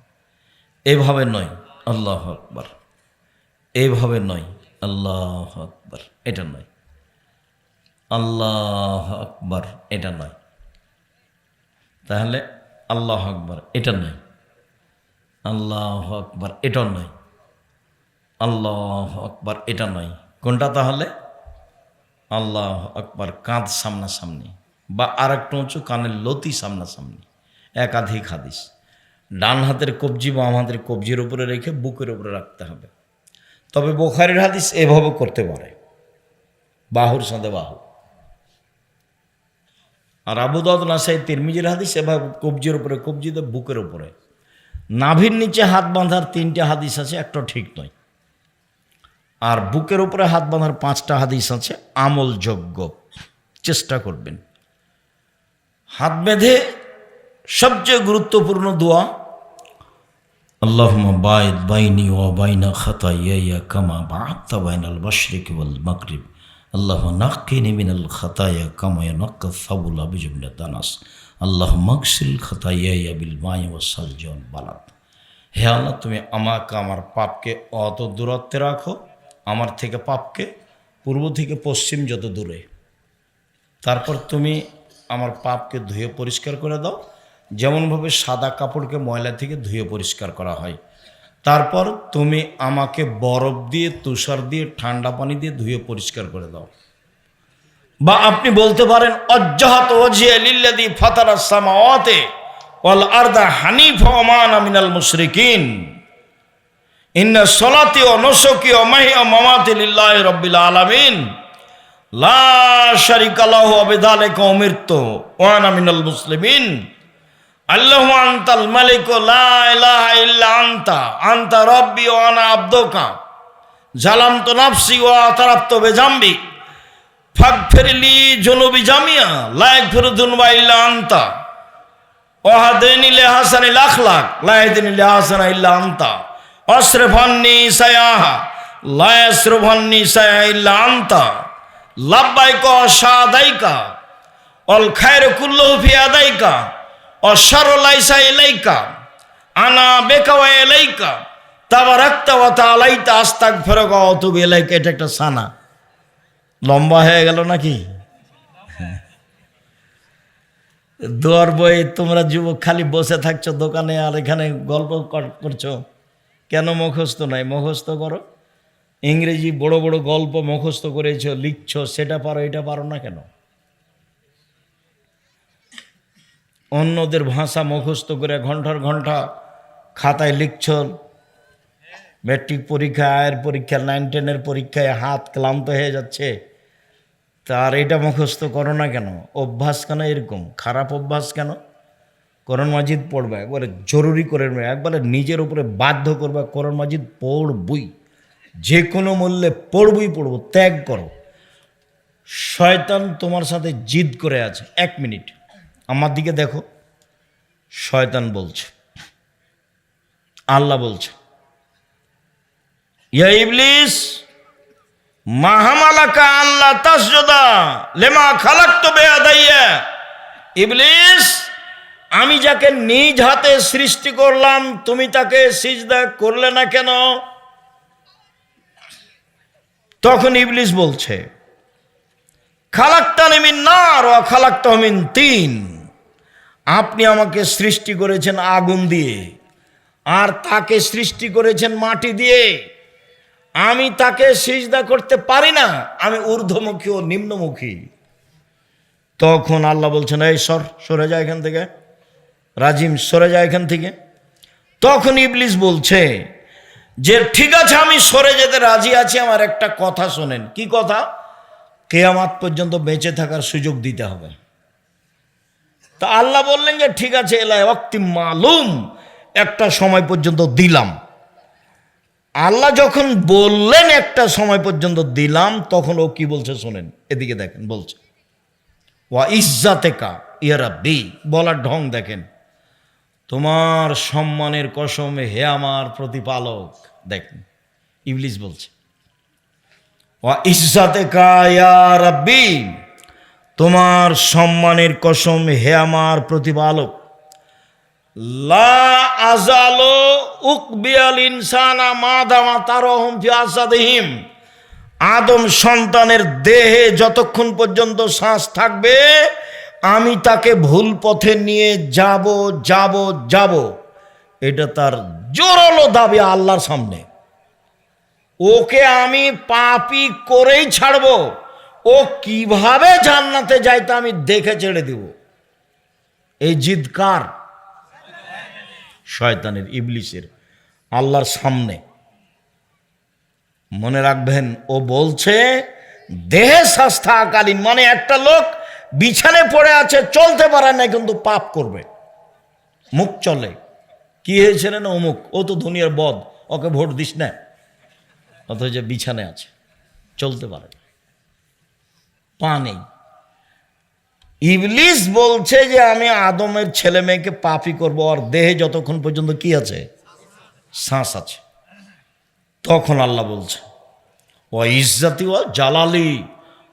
Speaker 1: এইভাবে নয়। আল্লাহু আকবার, এইভাবে নয়। আল্লাহু আকবার, এটা নয়। আল্লাহু আকবার, এটা নয়। তাহলে আল্লাহু আকবার, এটা নয়। আল্লাহু আকবার, এটা নয়। আল্লাহু আকবার, এটা নয়। কোনটা তাহলে? আল্লাহু আকবার কাঁধ সামনাসামনি, বা আর একটা উঁচু, কানের লতি সামনাসামনি। একাধিক হাদিস। ডান হাতের কবজি বাম হাতের কবজির উপরে রেখে বুকের উপরে রাখতে হবে। তবে বুখারীর হাদিস এভাবে করতে পারে, বাহুর সাথে বাহু। আর আবু দাউদ নাসাই তিরমিজির হাদিস এভাবে কবজির উপরে কবজি দিয়ে বুকের উপরে। নাভির নিচে হাত বাঁধার 3টে হাদিস আছে, একটা ঠিক নয়। আর বুকের উপরে হাত বাঁধার 5টা হাদিস আছে আমলযোগ্য, চেষ্টা করবেন। হাত বেঁধে সবচেয়ে গুরুত্বপূর্ণ দোয়া, আল্লাহুম্মা বাঈদ বাইনি ওয়া বাইনা খাতায়ায়া কামা বা'আদতা বাইনাল মাশরিকি ওয়াল মাগরিব, আল্লাহুম্মা নাক্কিনি মিনাল খাতায়া কামা ইয়ানাক্কাস সাবুল আবিজ মিনাদ দানাস, আল্লাহুম্মা আগসিল খাতায়ায়া বিল মাই ওয়াস সালজি ওয়াল বালাদ। হে আল্লাহ, তুমি আমাকে আমার পাপকে অত দূরত্বে রাখো, আমার থেকে পাপকে পূর্ব থেকে পশ্চিম যত দূরে। তারপর তুমি আমার পাপকে ধুয়ে পরিষ্কার করে দাও, যেমনভাবে সাদা কাপড়কে ময়লা থেকে ধুয়ে পরিষ্কার করা হয়। তারপর তুমি আমাকে বরফ দিয়ে, তুষার দিয়ে, ঠান্ডা পানি দিয়ে ধুয়ে পরিষ্কার করে দাও। বা আপনি বলতে পারেন ওয়াজ্জাহাতু ওয়াজহিয়া লিল্লাযী ফাতারাস সামাওয়াতি ওয়াল আরদা হানিফা ওয়া মা আনা মিনাল মুশরিকিন, ইন্না সলাতি ওয়া নুসুকি ওয়া মাহিয়া ওয়া মামাতি লিল্লাহি রাব্বিল আলামিন, লা শারীকা লাহু ওয়া বিযালিকা উমিরতু ওয়া আনা মিনাল মুসলিমিন, আল্লাহু আনতাল মালিক লা ইলাহা ইল্লা আনতা, আনতা রাব্বি ওয়া আনা আবদুকা, জালামতু নাফসি ওয়া আতারাফতু বিজামবি, ফাগফিরলি যুনুবি জামিয়া, লা ইয়াগফিরু যুনুবা ইল্লা আনতা, ওয়াহদিনি লিহাসানিল আখলাক, লা ইয়াহদিনি লিহাসানা ইল্লা আনতা, আসরিফ আন্নী সায়াহা, লা ইয়াসরিফু আন্নী সায়াহা ইল্লা আনতা, লাব্বাইকা ওয়া সাদাইকা, ওয়াল খায়রু কুল্লুহু ফি ইয়াদাইকা, ওয়া শাররু লাইসা ইলাইকা, আনা বিকা ওয়া ইলাইকা, তাবারাকতা ওয়া তাআলাইতা, আস্তাগফিরুকা ওয়া আতুবু ইলাইকা। এটা একটা সানা। লম্বা হয়ে গেল নাকি? দোয়ার বই তোমরা যুবক খালি বসে থাকছো দোকানে আর এখানে গল্প করছো কেন? মুখস্থ নাই, মুখস্থ করো। ইংরেজি বড় বড় গল্প মুখস্থ করেছো, লিখছো, সেটা পারো, এটা পারো না কেন? অন্যদের ভাষা মুখস্থ করে ঘন্টার ঘন্টা খাতায় লিখছ, ম্যাট্রিক পরীক্ষা, আয়ের পরীক্ষা, 9-10-এর পরীক্ষায় হাত ক্লান্ত হয়ে যাচ্ছে, তার এটা মুখস্থ করো না কেন? অভ্যাস কেন এরকম? খারাপ অভ্যাস কেন? কোরআন মাজিদ পড়বে, একবারে জরুরি করে নেবে, একবারে নিজের উপরে বাধ্য করবে, কোরআন মাজিদ পড়বই, যে কোনো মূল্যে পড়বই পড়বো, ত্যাগ করো। শয়তান তোমার সাথে জিদ করে আছে। 1 মিনিট আমার দিকে দেখো, শয়তান বলছে, আল্লাহ বলছে, ইয়া ইবলিস মা হামালাকা আল্লা তাসজুদা লিমা খালাকতু বিয়াদাইয়া। ইবলিস, আমি যাকে নিজ হাতে সৃষ্টি করলাম তুমি তাকে সিজদা করলে না কেন? তখন ইবলিস বলছে, খালাকতানি মিন নার ওয়া খালাকতাহু মিন তিন, আপনি আমাকে সৃষ্টি করেছেন আগুন দিয়ে আর তাকে সৃষ্টি করেছেন মাটি দিয়ে, আমি তাকে সিজদা করতে পারি না, আমি ঊর্ধ্বমুখী ও নিম্নমুখী। তখন আল্লাহ বলছেন, এই সরে যায় এখান থেকে, রাজিম সরে যায় এখান থেকে। তখন ইবলিস বলছে যে ঠিক আছে, আমি সরে যেতে রাজি আছি, আমার একটা কথা শোনেন। কি কথা? কিয়ামত পর্যন্ত বেঁচে থাকার সুযোগ দিতে হবে। তা আল্লাহ বললেন যে ঠিক আছে, এলা ওয়াক্তি মালুম, একটা সময় পর্যন্ত দিলাম। আল্লাহ যখন বললেন একটা সময় পর্যন্ত দিলাম, তখন ও কি বলছে শোনেন, এদিকে দেখেন, বলছে ওয়া ইজ্জাতেকা ইয়া রাব্বি, বলার ঢং দেখেন, তোমার সম্মানের কসম হে আমার প্রতিপালক। দেখেন ইবলিস বলছে ওয়া ইজ্জাতেকা ইয়া রাব্বি, তোমার সম্মানের কসম হে আমার প্রতিপালক, লা আজালো উকবিয়াল ইনসানা মাদামা তারহুম ফি আসাদিহিম, আদম সন্তানের দেহে যতক্ষণ পর্যন্ত শ্বাস থাকবে আমি তাকে ভুল পথে নিয়ে যাব যাব যাব। এটা তার জোরালো দাবি আল্লাহর সামনে। ওকে আমি পাপী করেই ছাড়ব, ও কিভাবে জান্নাতে যায় তা আমি দেখে ছেড়ে দিব। এই জিদ কার? শয়তানের, ইবলিসের। আল্লাহর সামনে মনে রাখবেন, ও বলছে দেহে শ্বাস থাকাকালীন, মানে একটা লোক বিছানায় পড়ে আছে, চলতে পারে না, কিন্তু পাপ করবে, মুখ চলে, কি হয়েছে না অমুক, ও তো দুনিয়ার বদ, ওকে ভোট দিস না, অথচ বিছানায় আছে, চলতে পারে না, পা নেই। ইবলিস বলছে যে আমি আদমের ছেলে মেয়েকে পাপী করবো, আর দেহে যতক্ষণ পর্যন্ত কি আছে? শ্বাস আছে। তখন আল্লাহ বলছে ও ইজ্জাতি ও জালালি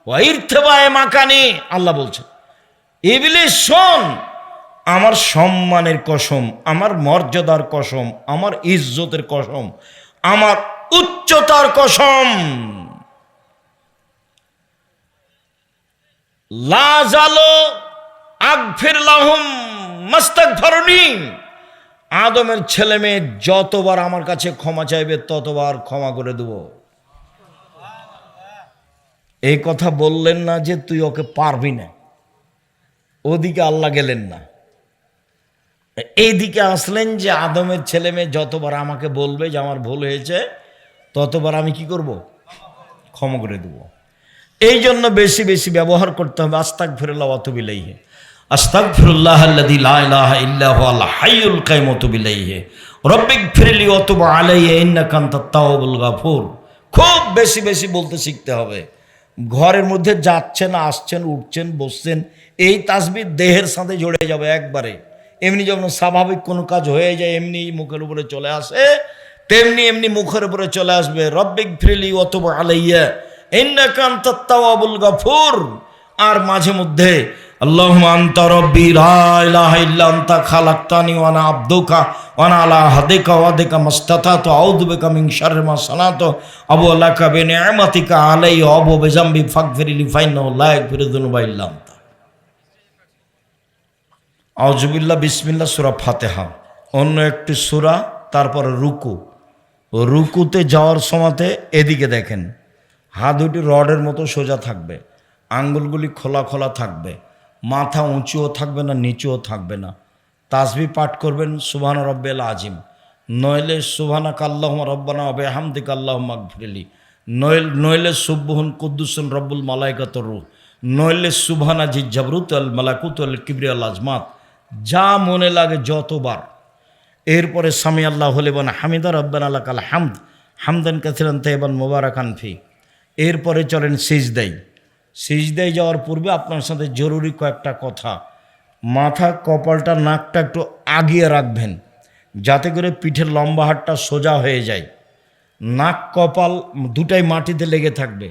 Speaker 1: ও ইরতেবায়ে মাকানি, আল্লাহ বলছে ইবলিস শোন, আমার সম্মানের কসম, আমার মর্যাদার কসম, আমার ইজ্জতের কসম, আমার উচ্চতার কসম, লা জালো আগফির লাহুম মাস্তাগফিরুনি, আদমের ছেলে মেয়ে যতবার আমার কাছে ক্ষমা চাইবে ততবার ক্ষমা করে দেব। এই কথা বললেন না যে তুই ওকে পারবি না, ওদিকে আল্লাহ গেলেন না, এইদিকে আসলেন যে আদমের ছেলে মেয়ে যতবার আমাকে বলবে যে আমার ভুল হয়েছে, ততবার আমি কি করব? ক্ষমা করে দেব। এই জন্য বেশি বেশি ব্যবহার করতে হবে আস্তাগফিরুল্লাহ ওয়া আতুবু ইলাইহি, আস্তাগফিরুল্লাহাল্লাযী লা ইলাহা ইল্লা হুয়াল হাইয়ুল কাইয়্যুম ওয়া আতুবু ইলাইহি, রব্বিগফিরলি ওয়া তুব আলাইয়া ইন্নাকা আনতাত তাওয়াবুল গাফুর। খুব বেশি বেশি বলতে শিখতে হবে। ঘরের মধ্যে যাচ্ছেন, আসছেন, উঠছেন, বসছেন, এই তাসবিহ দেহের সাথে জড়ে যাবে একবারে। এমনি যখন স্বাভাবিক কোনো কাজ হয়ে যায় এমনি মুখের উপরে চলে আসে, তেমনি এমনি মুখের উপরে চলে আসবে রব্বিগফিরলি ওয়া তুব আলাইয়া ইন্নাকা আনতাত তাওয়াবুল গাফুর। আর মাঝে মধ্যে আল্লাহুম্মা আনতা রাব্বি লা ইলাহা ইল্লা আনতা খালাকতানি ওয়া আনা আবদুকা ওয়া আনা আলা হাদিকা ওয়া ওয়াদিকা মাস্তাতাতু আউযু বিকা মিন শাররি মা সানাতু আবু লাকা বিনিআমাতিকা আলাইয়া ওয়া আবু বিযামবি ফাগফিরলি ফাইন্নাহু লা ইয়াগফিরু যুনুবা ইল্লা আনতা। আউযু বিল্লাহ, বিসমিল্লাহ, সূরা ফাতিহা। অন্য একটি সূরা, তারপর রুকু। রুকুতে যাওয়ার সময়তে এদিকে দেখেন, হাত দুটি রডের মতো সোজা থাকবে, আঙ্গুলগুলি খোলা খোলা থাকবে, মাথা উঁচুও থাকবে না, নিচুও থাকবে না। তাসবিহ পাঠ করবেন সুবহান রব্বিল আজিম, নইলে সুবহানাকা আল্লাহুম্মা রব্বানা ওয়া বিহামদিকা আল্লাহুম্মা গফিরলি, নইলে সুবহুন কুদ্দুসুন রব্বুল মালাইকাতুর রূহ, নইলে সুবহানা জি জাবরুত আল মালাকুত আল কিবরিয়াল আজমাত, যা মনে লাগে যতবার। এরপরে সামি আল্লাহু লিমান হামিদা রব্বানা লাকাল হামদ হামদান কাসিরান তাইয়িবান মুবারাকান ফি। এরপরে চলেন সিজদায়। সিজদায় যাওয়ার পূর্বে আপনার সাথে জরুরি কয়েকটা কথা। মাথা, কপালটা, নাকটা একটু আগিয়ে রাখবেন যাতে করে পিঠের লম্বা হাড়টা সোজা হয়ে যায়। নাক কপাল দুটাই মাটিতে লেগে থাকবে।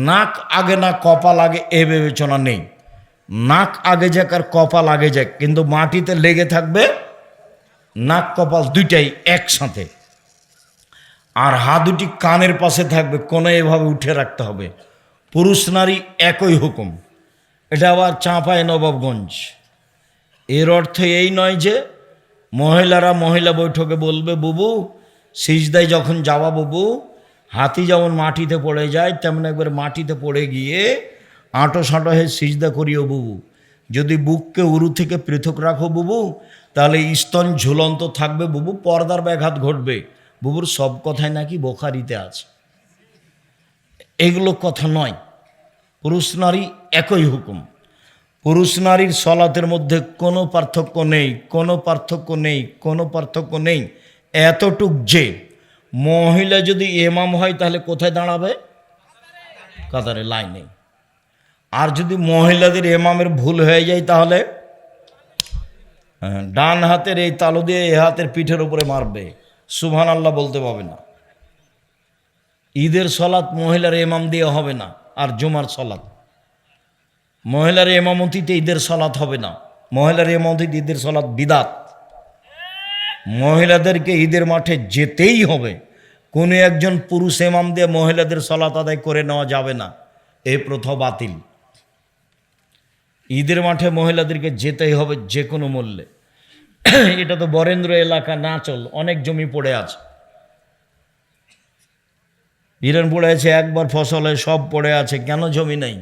Speaker 1: নাক আগে না কপাল আগে এ বিবেচনা নেই। নাক আগে যাক আর কপাল আগে যাক, কিন্তু মাটিতে লেগে থাকবে নাক কপাল দুইটাই একসাথে। আর হাত দুটি কানের পাশে থাকবে, কোনো এভাবে উঠে রাখতে হবে। পুরুষ নারী একই হুকুম। এটা আবার চাঁপাই নবাবগঞ্জ। এর অর্থ এই নয় যে মহিলারা মহিলা বৈঠকে বলবে বুবু সিজদায় যখন যাওয়া বুবু, হাতি যেমন মাটিতে পড়ে যায় তেমন একবার মাটিতে পড়ে গিয়ে আঁটো সাঁটো হয়ে সিজদা করিও বুবু। যদি বুককে উরু থেকে পৃথক রাখো বুবু, তাহলে স্তন ঝুলন্ত থাকবে বুবু, পর্দার ব্যাঘাত ঘটবে বুবুর। সব কথাই নাকি বোখারিতে আছে, এগুলো কথা নয়। পুরুষ নারী একই হুকুম। পুরুষ নারীর সলাতের মধ্যে কোনো পার্থক্য নেই, কোনো পার্থক্য নেই, কোনো পার্থক্য নেই। এতটুক যে মহিলা যদি ইমাম হয় তাহলে কোথায় দাঁড়াবে? কাতারে, লাইনে। আর যদি মহিলাদের ইমামের ভুল হয়ে যায় তাহলে ডান হাতের এই তালু দিয়ে এ হাতের পিঠের উপরে মারবে, সুবহানাল্লাহ বলতে পারবে না। ঈদের সলাৎ মহিলার ইমাম দিয়ে হবে না, আর জুমার সলাৎ মহিলার ইমামতিতে ঈদের সলাৎ হবে না। মহিলার ইমামতিতে ঈদের সলাৎ বিদাত। মহিলাদেরকে ঈদের মাঠে যেতেই হবে। কোনো একজন পুরুষ ইমাম দিয়ে মহিলাদের সলাৎ আদায় করে নেওয়া যাবে না, এই প্রথা বাতিল। ঈদের মাঠে মহিলাদেরকে যেতেই হবে যে কোনো মূল্যে। এটা তো বরেন্দ্র এলাকা না, চল অনেক জমি পড়ে আছে, হিরেন পড়ে আছে, একবার ফসলে সব পড়ে আছে, কেন জমি নেই?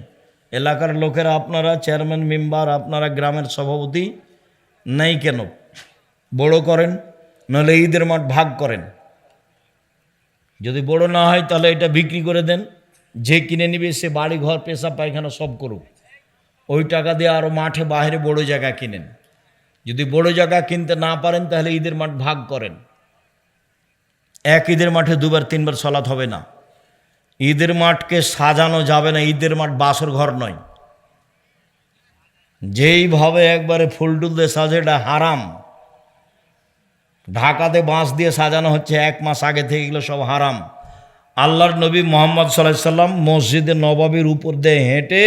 Speaker 1: এলাকার লোকেরা, আপনারা চেয়ারম্যান মেম্বার, আপনারা গ্রামের সভাপতি নেই কেন? বড় করেন, নাহলে ঈদের মাঠ ভাগ করেন। যদি বড় না হয় তাহলে এটা বিক্রি করে দেন, যে কিনে নিবে সে বাড়ি ঘর পেশাব পায়খানা সব করুক, ওই টাকা দিয়ে আরও মাঠে বাইরে বড় জায়গা কিনেন। যদি বড় জায়গা কিনতে না পারেন তাহলে ঈদের মাঠ ভাগ করেন। এক ঈদের মাঠে দুবার তিনবার সলাৎ হবে না। ঈদের মাঠকে সাজানো যাবে না, ঈদের মাঠ বাসর ঘর নয়। যেইভাবে একবারে ফুলটুল দিয়ে সাজে, এটা হারাম। ঢাকাতে বাঁশ দিয়ে সাজানো হচ্ছে 1 মাস আগে থেকে, এগুলো সব হারাম। আল্লাহর নবী মুহাম্মদ সাল্লাল্লাহু আলাইহি সাল্লাম মসজিদে নববীর উপর দিয়ে হেঁটে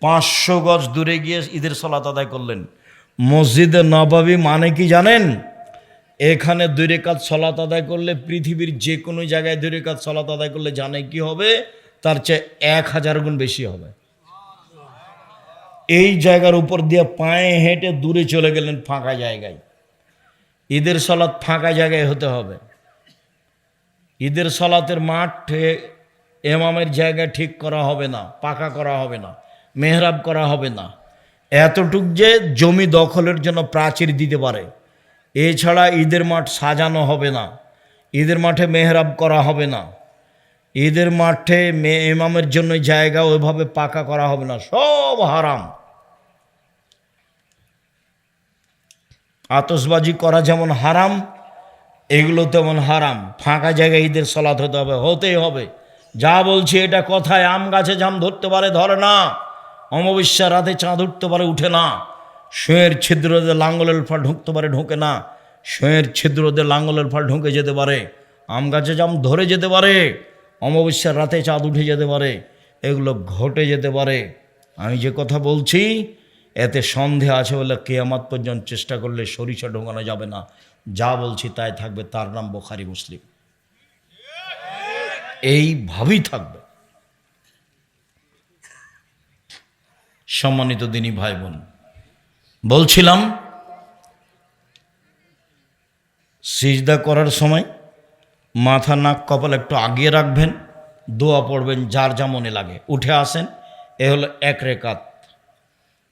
Speaker 1: 500 গজ দূরে গিয়ে ঈদের সালাত আদায় করলেন। মসজিদে নববী মানে কি জানেন? এখানে 2 রাকাত সালাত আদায় করলে পৃথিবীর যে কোনো জায়গায় 2 রাকাত সালাত আদায় করলে জানে কি হবে? তার চেয়ে 1000 গুণ বেশি হবে। এই জায়গার উপর দিয়ে পায়ে হেঁটে দূরে চলে গেলেন ফাঁকা জায়গায়। ঈদের সালাত ফাঁকা জায়গায় হতে হবে। ঈদের সালাতের মাঠে ইমামের জায়গা ঠিক করা হবে না, পাকা করা হবে না, মেহরাব করা হবে না। এতটুক যে জমি দখলের জন্য প্রাচীর দিতে পারে, এছাড়া ঈদের মাঠ সাজানো হবে না, ঈদের মাঠে মেহরাব করা হবে না, ঈদের মাঠে ইমামের জন্য জায়গা ওইভাবে পাকা করা হবে না, সব হারাম। আতশবাজি করা যেমন হারাম, এগুলো তেমন হারাম। ফাঁকা জায়গায় ঈদের সালাত হতে হবে, হতেই হবে। যা বলছি এটা কথায়। আম গাছে জাম ধরতে পারে, ধরে না। অমাবস্যার রাতে চাঁদ উঠতে পারে, উঠে না। শোয়ের ছিদ্র দিয়ে লাঙ্গলের ফাল ঢুকতে পারে, ঢোকে না। শোয়ের ছিদ্র দিয়ে লাঙ্গলের ফাল ঢুকে যেতে পারে। আম গাছে জাম ধরে যেতে পারে, অমাবস্যার রাতে চাঁদ উঠে যেতে পারে, এগুলো ঘটে যেতে পারে। আমি যে কথা বলছি এতে সন্দেহ আছে বলে কিয়ামত পর্যন্ত চেষ্টা করলে সরিষা ঢোকানো যাবে না। যা বলছি তাই থাকবে, তার নাম বুখারী মুসলিম, এইভাবেই থাকবে। সম্মানিত দিনী ভাই বোন, বলছিলাম সিজদা করার সময় মাথা নাক কপাল একটু আগিয়ে রাখবেন, দোয়া পড়বেন যার যা মনে লাগে। উঠে আসেন, এ হলো 1 রাকাত,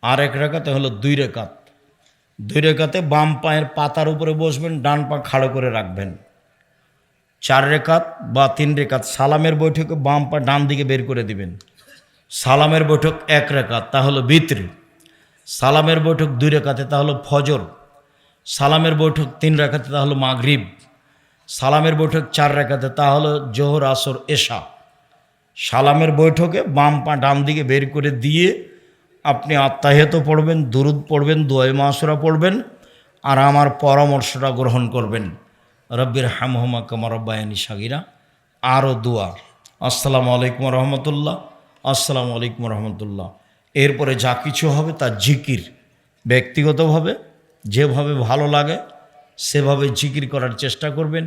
Speaker 1: আর 1 রাকাতে হলো 2 রাকাত। 2 রাকাতে বাম পায়ের পাতার উপরে বসবেন, ডান পা খাড়ো করে রাখবেন। 4 রাকাত বা 3 রাকাত সালামের বৈঠকে বাম পা ডান দিকে বের করে দিবেন। সালামের বৈঠক 1 রাকাত, তা হলো বিতর। সালামের বৈঠক 2 রাকাতে, তা হলো ফজর। সালামের বৈঠক 3 রাকাতে, তা হলো মাগরিব। সালামের বৈঠক 4 রাকাতে, তা হলো জোহর, আসর, এশা। সালামের বৈঠকে বাম পা ডান দিকে বের করে দিয়ে আপনি আত্তাহিয়াত পড়বেন, দুরুদ পড়বেন, দোয়া মাসুরা পড়বেন, আর আমার পরামর্শটা গ্রহণ করবেন। রব্বির হামহুমা কামা রাব্বায়ানি সাগীরা। আরও দোয়া, আসসালামু আলাইকুম রহমতুল্লাহ, আসসালামু আলাইকুম রহমতুল্লাহ। এরপরে যা কিছু হবে তার জিকির ব্যক্তিগতভাবে যেভাবে ভালো লাগে সেভাবে জিকির করার চেষ্টা করবেন।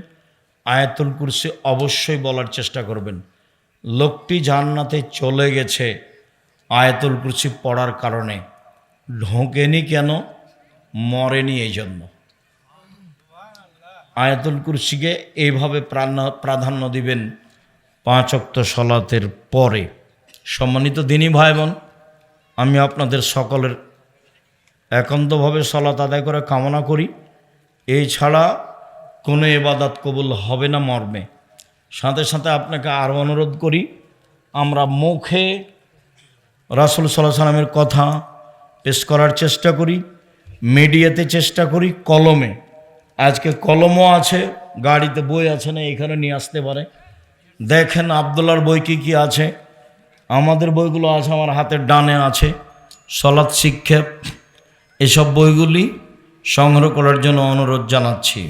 Speaker 1: আয়াতুল কুরসি অবশ্যই বলার চেষ্টা করবেন। লোকটি জান্নাতে চলে গেছে আয়াতুল কুরসি পড়ার কারণে, ঢোকেনি কেন? মরেনি এই জন্য। আয়াতুল কুরসিকে এইভাবে প্রাধান্য দিবেন 5 ওয়াক্ত সালাতের পরে। সম্মানিত দিনী ভাই বোন, আমি আপনাদের সকলের একান্তভাবে সালাত আদায় করে কামনা করি। এছাড়া কোনো ইবাদত কবুল হবে না মর্মে। সাথে সাথে আপনাকে আরও অনুরোধ করি, আমরা মুখে রাসূল সাল্লাল্লাহু আলাইহি সাল্লামের কথা পেশ করার চেষ্টা করি, মিডিয়াতে চেষ্টা করি, কলমে আজকে কলমও আছে, গাড়িতে বই আছে না, এখানে নিয়ে আসতে পারে। দেখেন আবদুল্লাহর বই কি কি আছে। আমাদের বইগুলো আছে, আমার হাতের ডানে আছে, সলাৎ শিক্ষা, এসব বইগুলি সংগ্রহ করার জন্য অনুরোধ জানাচ্ছি।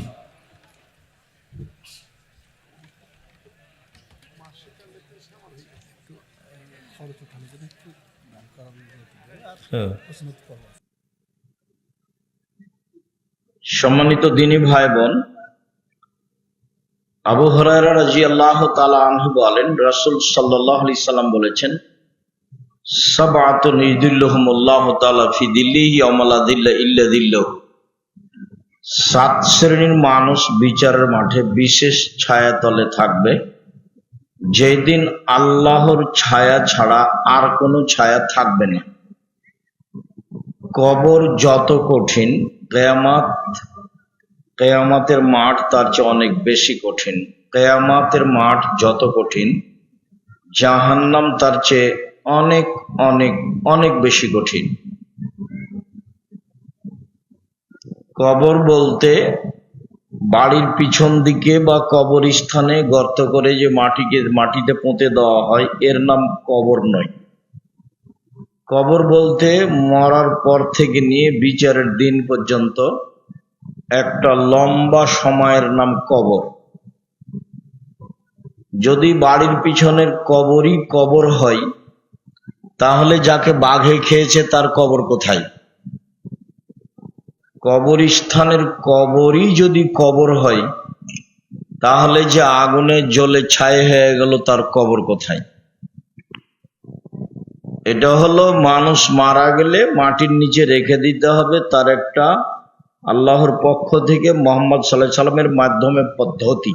Speaker 1: সম্মানিত দিনী ভাই বোন, আবু হুরায়রা রাদিয়াল্লাহু তাআলা আনহু বলেন, রাসূল সাল্লাল্লাহু আলাইহি সাল্লাম বলেছেন, সাবআতুন ইযিল্লুহুমুল্লাহু তাআলা ফি দিল্লিহি ইয়াওমা লা দিল্লা ইল্লা দিল্লুহু। 7 শ্রেণীর মানুষ বিচারের মাঠে বিশেষ ছায়াতলে থাকবে, যেদিন আল্লাহর ছায়া ছাড়া আর কোনো ছায়া থাকবে না। কবর যত কঠিন, কেয়ামতের মাঠ তার চেয়ে অনেক বেশি কঠিন। কেয়ামতের মাঠ যত কঠিন, জাহান্নাম তার চেয়ে অনেক অনেক অনেক বেশি কঠিন। কবর বলতে বাড়ির পিছন দিকে বা কবরস্থানে গর্ত করে যে মাটিতে পুঁতে দেওয়া হয়, এর নাম কবর নয়। কবর বলতে মরার পর থেকে নিয়ে বিচারের দিন পর্যন্ত একটা লম্বা সময়ের নাম কবর। যদি বাড়ির পিছনের কবরই কবর হয়, তাহলে যাকে বাঘে খেয়েছে তার কবর কোথায়? কবরস্থানের কবরই যদি কবর হয়, তাহলে যে আগুনে জ্বলে ছাই হয়ে গেল তার কবর কোথায়? এটা হলো মানুষ মারা গেলে মাটির নিচে রেখে দিতে হবে, তার একটা আল্লাহর পক্ষ থেকে মুহাম্মদ সাল্লাল্লাহু আলাইহি সাল্লামের মাধ্যমে পদ্ধতি।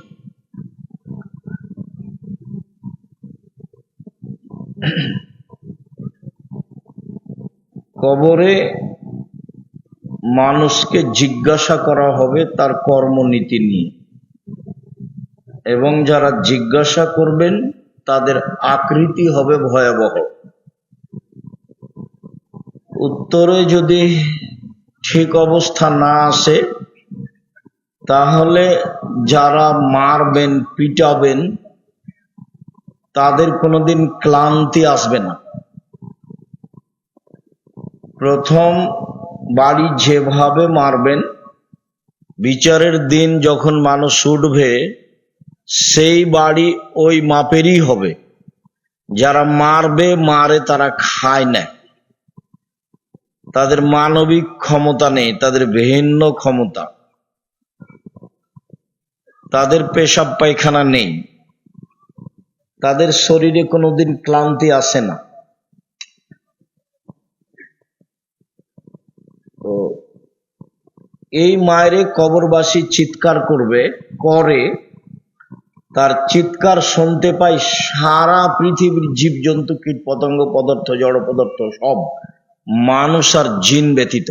Speaker 1: কবরে মানুষকে জিজ্ঞাসা করা হবে তার কর্মনীতি নিয়ে, এবং যারা জিজ্ঞাসা করবেন তাদের আকৃতি হবে ভয়াবহ। উত্তরে যদি ঠিক অবস্থা না আসে, তাহলে যারা মারবেন পিটাবেন তাদের কোনোদিন ক্লান্তি আসবে না। প্রথম বাড়ি যেভাবে মারবেন, বিচারের দিন যখন মানুষ উঠবে সেই বাড়ি ওই মাপেরই হবে। যারা মারে তারা খায় না, তাদের মানবিক ক্ষমতা নেই, তাদের ভিন্ন ক্ষমতা, তাদের পেশাব পায়খানা নেই, তাদের শরীরে কোনোদিন ক্লান্তি আসে না। তো এই মায়েরে কবরবাসী চিৎকার করে, তার চিৎকার শুনতে পাই সারা পৃথিবীর জীবজন্তু, কীট পতঙ্গ, পদার্থ, জড় পদার্থ সব, মানুষ আর জিন ব্যতীত।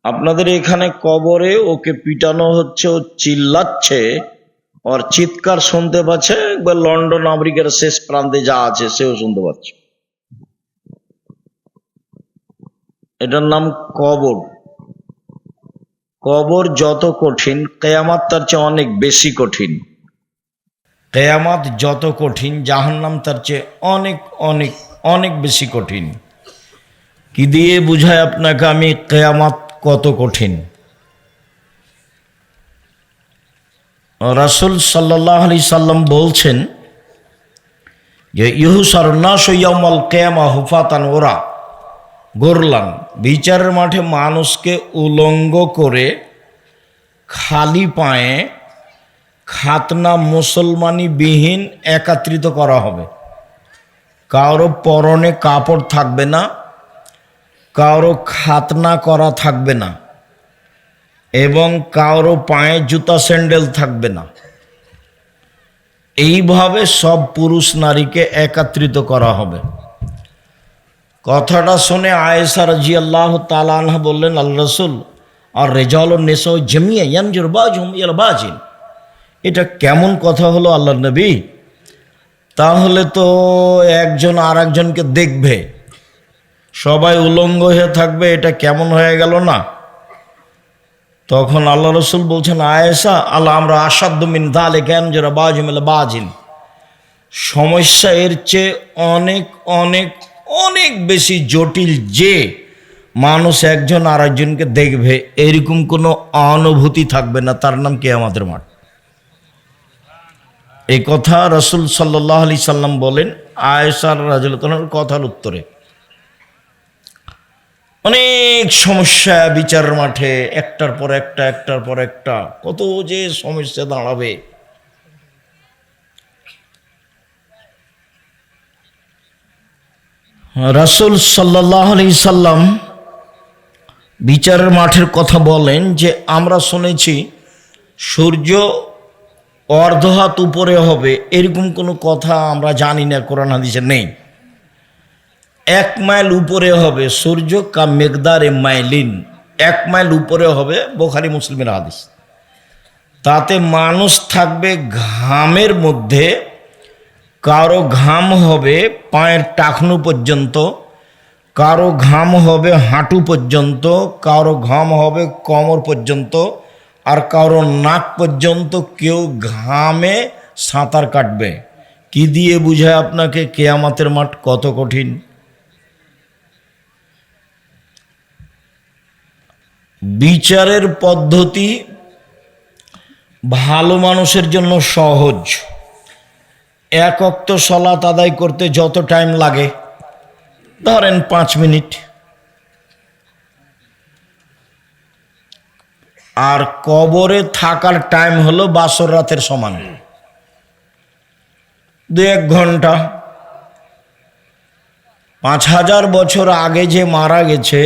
Speaker 1: আপনাদের এখানে কবরে ওকে পিটানো হচ্ছে, ও চিল্লাচ্ছে, ওর চিৎকার শুনতে পাচ্ছে, একবার লন্ডন আমেরিকার শেষ প্রান্তে যা আছে সেও শুনতে পাচ্ছে। এটার নাম কবর। কবর যত কঠিন, কিয়ামত তার চেয়ে অনেক বেশি কঠিন। কিয়ামত যত কঠিন, জাহান্নাম তার চেয়ে অনেক অনেক অনেক বেশি কঠিন। কি দিয়ে বুঝায় আপনাকে আমি কিয়ামত কত কঠিন? রাসূল সাল্লাল্লাহু আলাইহি সাল্লাম বলছেন যে ইউহশারুন নাসু ইয়াউমাল কিয়ামাহ হুফাতান গোরলান, বিচারের মাঠে মানুষকে উলঙ্গ করে খালি পায়ে খাতনা মুসলমানি বিহীন একত্রিত করা হবে। কারো পরনে কাপড় থাকবে না, কারো খাতনা করা থাকবে না, এবং কারো পায়ে জুতা স্যান্ডেল থাকবে না। এইভাবে সব পুরুষ নারীকে একত্রিত করা হবে। কথাটা শুনে আয়েশা রাদিয়াল্লাহু তাআলা আনহা বললেন, আল্লাহ রাসূল, আর রিজাল ও নিসা জামিয়া ইয়ানজুর বাযুহুম ইলা বাযিন, এটা কেমন কথা হলো আল্লাহর নবী? তাহলে তো একজন আর একজনকে দেখবে, সবাই উলঙ্গ হয়ে থাকবে, এটা কেমন হয়ে গেল না? তখন আল্লাহ রসুল বলছেন, আয়েশা আল্লাহ আমরা আসাধ্য মিন দালে জ্ঞান যারা বাজিমেলা বাজিন, সমস্যা এর চেয়ে অনেক অনেক অনেক বেশি জটিল যে মানুষ একজন আর একজনকে দেখবে এরকম কোনো অনুভূতি থাকবে না, তার নাম কিয়ামতের মাঠ। এই কথা রসুল সাল্লাল্লাহু আলাইহি সাল্লাম বলেন আয়েশা রাদিয়াল্লাহু তাআলার কথার উত্তরে। অনেক সমস্যা বিচারের মাঠে, একটার পর একটা একটার পর একটা কত যে সমস্যা দাঁড়াবে। রাসূল সাল্লাল্লাহু আলাইহি সাল্লাম বিচারের মাঠের কথা বলেন যে আমরা শুনেছি সূর্য অর্ধ হাত উপরে হবে, এরকম কোনো কথা আমরা জানি না, কোরআন হাদিসে নেই। 1 মাইল উপরে হবে সূর্য, কা মেকদারে মাইলিন, 1 মাইল উপরে হবে, বুখারী মুসলিমের হাদিস। তাতে মানুষ থাকবে ঘামের মধ্যে, কারো ঘাম হবে পায়ের টাকনু পর্যন্ত, কারো ঘাম হবে হাঁটু পর্যন্ত, কারো ঘাম হবে কোমর পর্যন্ত, আর কারো নাক পর্যন্ত। কেউ ঘামে সাঁতার কাটবে। কি দিয়ে বুঝায় আপনাকে কিয়ামতের মাঠ কত কঠিন? বিচারের পদ্ধতি ভালো মানুষের জন্য সহজ। 1 ওয়াক্ত সালাত আদায় করতে যত টাইম লাগে ধরেন 5 মিনিট, আর কবরে থাকার টাইম হলো বাসর রাতের সমান, 2-1 ঘন্টা। 5000 বছর আগে যে মারা গেছে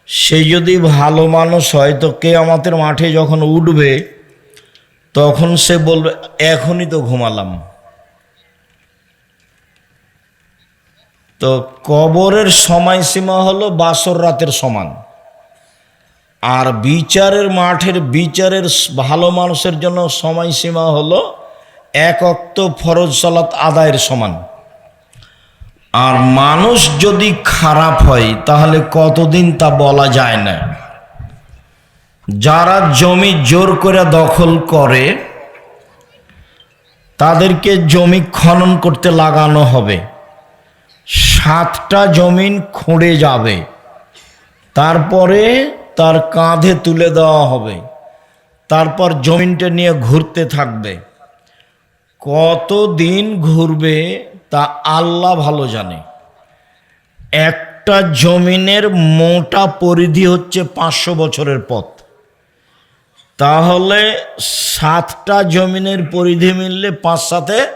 Speaker 1: সে যদি ভালো মানুষ হয় তো কিয়ামতের মাঠে যখন উঠবে তখন সে বলবে এখনই তো ঘুমালাম। তো কবরের সময়সীমা হলো বাসর রাতের সমান, আর বিচারের মাঠের বিচারের ভালো মানুষের জন্য সময়সীমা হলো 1 ওয়াক্ত ফরজ সালাত আদায়ের সমান। আর মানুষ যদি খারাপ হয় তাহলে কতদিন তা বলা যায় না। যারা জমি জোর করে দখল করে তাদেরকে জমি খনন করতে লাগানো হবে, 7টা জমিন খুঁড়ে যাবে, তারপরে তার কাঁধে তুলে দেওয়া হবে, তারপর জমিনটা নিয়ে ঘুরতে থাকবে। কতদিন ঘুরবে তা আল্লাহ ভালো জানে। একটা জমিনের মোটা পরিধি হচ্ছে 500 বছরের পথ, তাহলে 7টা জমিনের পরিধি মিললে 5-7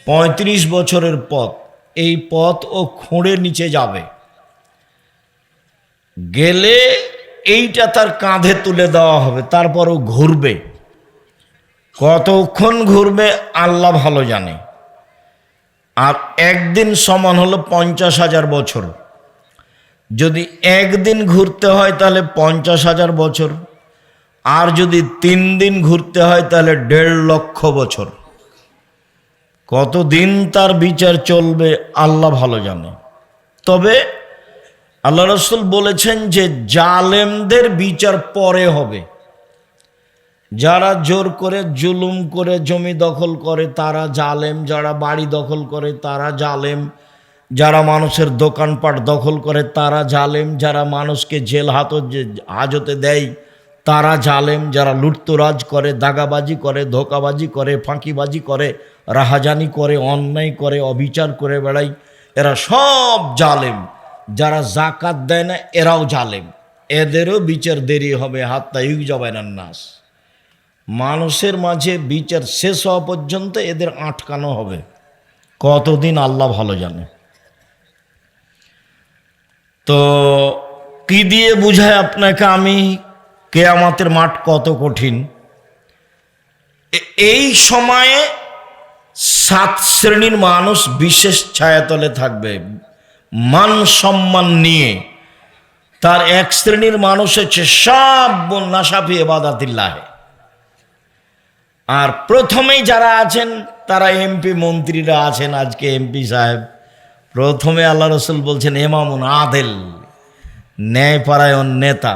Speaker 1: 35 বছরের পথ। এই পথ ও খুঁড়ে নিচে যাবে, গেলে এইটা তার কাঁধে তুলে দেওয়া হবে, তারপর ও ঘুরবে। কতক্ষণ ঘুরবে আল্লাহ ভালো জানে। আর একদিন সমান হলো 50,000 বছর। যদি একদিন ঘুরতে হয় তাহলে 50,000 বছর, আর যদি 3 দিন ঘুরতে হয় তাহলে 1.5 লক্ষ বছর। কতদিন তার বিচার চলবে আল্লাহ ভালো জানে। তবে আল্লাহ রসুল বলেছেন যে জালেমদের বিচার পরে হবে। যারা জোর করে জুলুম করে জমি দখল করে তারা জালেম, যারা বাড়ি দখল করে তারা জালেম, যারা মানুষের দোকানপাট দখল করে তারা জালেম, যারা মানুষকে জেল হাজতে দেয় তারা জালেম, যারা লুটতরাজ করে, দাগাবাজি করে, ধোকাবাজি করে, ফাঁকিবাজি করে, রাহাজানি করে, অন্যায় করে, অবিচার করে বেড়ায়, এরা সব জালেম। যারা জাকাত দেয় না এরাও জালেম, এদেরও বিচার দেরি হবে। হাত্তা ইউজাবাইনান নাস, মানুষের মাঝে বিচার শেষ হওয়া পর্যন্ত এদের আটকানো হবে। কতদিন আল্লাহ ভালো জানে। তো কি দিয়ে বুঝায় আপনাকে আমি কিয়ামতের মাঠ কত কঠিন? এই সময়ে 7 শ্রেণীর মানুষ বিশেষ ছায়াতলে থাকবে মান সম্মান নিয়ে। তার 1 শ্রেণীর মানুষ হচ্ছে সব নাশাফি ইবাদাতিল্লাহ। আর প্রথমেই যারা আছেন তারা এমপি মন্ত্রীরা আছেন। আজকে এমপি সাহেব প্রথমে আল্লাহ রসুল বলছেন ইমামুন আদেল, ন্যায়পরায়ণ নেতা।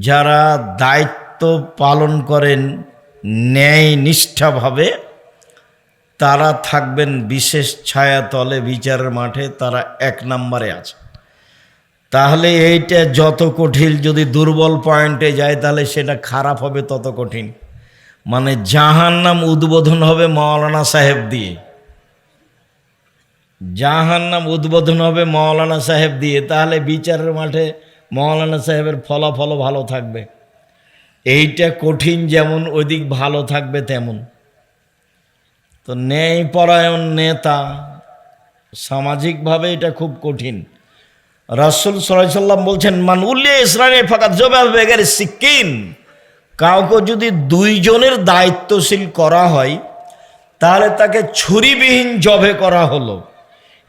Speaker 1: যারা দায়িত্ব পালন করেন ন্যায় নিষ্ঠাভাবে, তারা থাকবেন বিশেষ ছায়াতলে বিচারের মাঠে, তারা 1 নম্বরে আছে। তাহলে এইটা যত কঠিন, যদি দুর্বল পয়েন্টে যায় তাহলে সেটা খারাপ হবে তত কঠিন। মানে জাহান্নাম উদ্বোধন হবে মাওলানা সাহেব দিয়ে, জাহান্নাম উদ্বোধন হবে মাওলানা সাহেব দিয়ে, তাহলে বিচারের মাঠে মাওলানা সাহেবের ফলাফল ভালো থাকবে। এইটা কঠিন যেমন, ওইদিক ভালো থাকবে তেমন। তো ন্যায়পরায়ণ নেতা, সামাজিকভাবে এটা খুব কঠিন। রাসূল সাল্লাল্লাহু আলাইহি ওয়াসাল্লাম বলছেন, মান উল্লিয়া ইসরাইলে ফাকাত যুবা বেগের সিকিন, কাউকে যদি 2 জনের দায়িত্বশীল করা হয় তাহলে তাকে ছুরিবিহীন জবে করা হলো।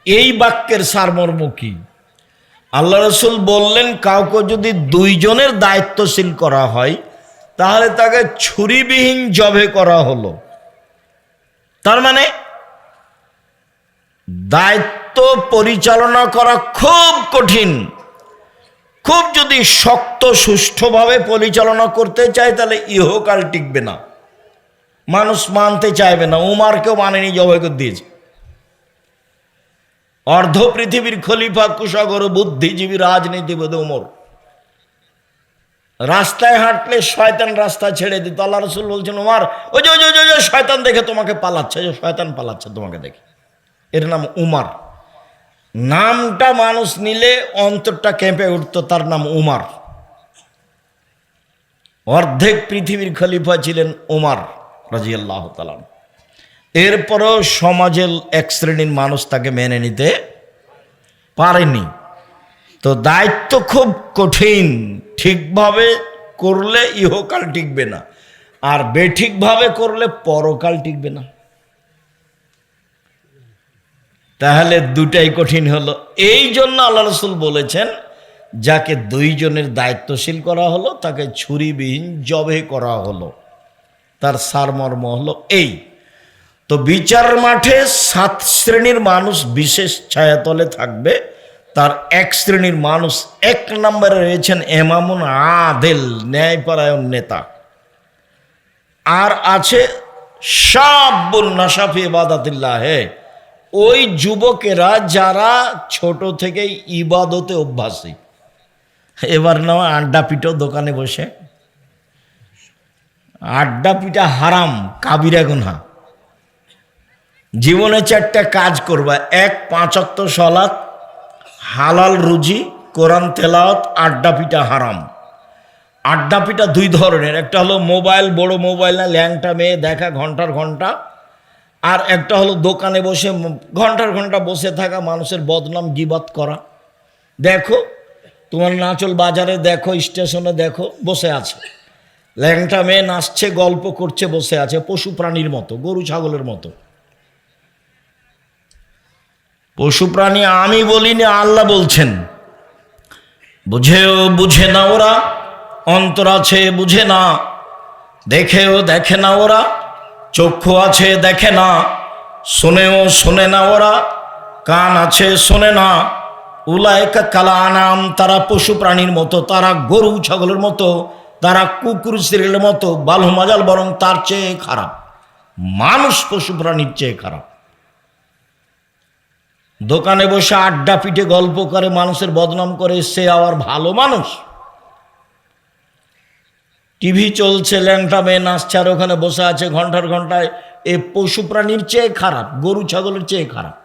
Speaker 1: এই বাক্যের সারমর্ম কি? আল্লাহ রাসূল বললেন, কাউকে যদি 2 জনের দায়িত্বশীল করা হয় তাহলে তাকে ছুরিবিহীন জবে করা হলো। তার মানে দায়িত্ব পরিচালনা করা খুব কঠিন। খুব যদি শক্ত সুষ্ঠুভাবে পরিচালনা করতে চায় তাহলে ইহকাল টিকবে না, মানুষ মানতে চাইবে না। উমারকেও মানেনি, জবাই করে দিয়েছে। অর্ধ পৃথিবীর খলিফা, কুশাগর, বুদ্ধিজীবী, রাজনীতিবিদ উমর। রাস্তায় হাঁটলে শয়তান রাস্তা ছেড়ে দিত। আল্লাহ রাসূল বলছেন, উমার ওই যে শয়তান দেখে তোমাকে পালাচ্ছে, যে শয়তান পালাচ্ছে তোমাকে দেখে। এর নাম উমার। নামটা মানুষ নিলে অন্তরটা কেঁপে উঠত, তার নাম উমার। অর্ধেক পৃথিবীর খলিফা ছিলেন উমার রাদিয়াল্লাহু তাআলা। এরপরও সমাজের এক শ্রেণীর মানুষ তাকে মেনে নিতে পারেনি। তো দায়িত্ব খুব কঠিন, ঠিকভাবে করলে ইহকাল টিকবে না, আর বেঠিকভাবে করলে পরকাল টিকবে না। তাহলে দুটাই কঠিন হলো। এই জন্য আল্লাহ রাসূল বলেছেন, যাকে 2 জনের দায়িত্বশীল করা হলো তাকে ছুরিবিহীন জবে করা হলো। তার সারমর্ম হলো এই। তো বিচার মাঠে 7 শ্রেণীর মানুষ বিশেষ ছায়াতলে থাকবে। তার 1 শ্রেণীর মানুষ 1 নম্বরে রয়েছেন ইমামুন আদিল, ন্যায়পরায়ণ নেতা। আর আছে শাবুন নাশা ফি ইবাদাতিল্লাহ, ওই যুবকেরা যারা ছোট থেকেই ইবাদতে অভ্যাসী। এবার নাও আড্ডা পিটো, দোকানে বসে আড্ডা পিটা হারাম, কাবিরা গুনাহ। জীবনে 4টা কাজ করবা: 1 5 ওয়াক্ত সালাত, হালাল রুজি, কোরআন তেলাওয়াত। আড্ডা পিটা হারাম। আড্ডা পিটা 2 ধরনের, একটা হলো মোবাইল, বড় মোবাইল না ল্যাংটা মেয়ে দেখা ঘন্টার ঘন্টা, আর একটা হলো দোকানে বসে ঘন্টার ঘন্টা বসে থাকা, মানুষের বদনাম গিবাত করা। দেখো তোমার নাচল বাজারে দেখো, স্টেশনে দেখো, বসে আছে ল্যাংটা মেয়ে, নাচছে, গল্প করছে, বসে আছে পশু প্রাণীর মতো, গরু ছাগলের মতো। পশু প্রাণী আমি বলিনি, আল্লাহ বলছেন। বুঝেও বুঝে না ওরা, অন্তর আছে বুঝে না, দেখেও দেখে না ওরা, চক্ষু আছে দেখে না, শোনেও শোনে না ওরা, কান আছে শোনে না। উলাইকা কাল আনাম, তারা পশু প্রাণীর মতো, তারা গরু ছাগলের মতো, তারা কুকুর শিয়ালের মতো। বালহু মাজাল, বরং তার চেয়ে খারাপ। মানুষ পশু প্রাণীর চেয়ে খারাপ। দোকানে বসে আড্ডা পিঠে গল্প করে, মানুষের বদনাম করে, সে আবার ভালো মানুষ। টিভি চলছে, ল্যাংটা মেয়ে নাচছে, আর ওখানে বসে আছে ঘন্টার ঘন্টায়, এ পশু প্রাণীর চেয়ে খারাপ, গরু ছাগলের চেয়ে খারাপ।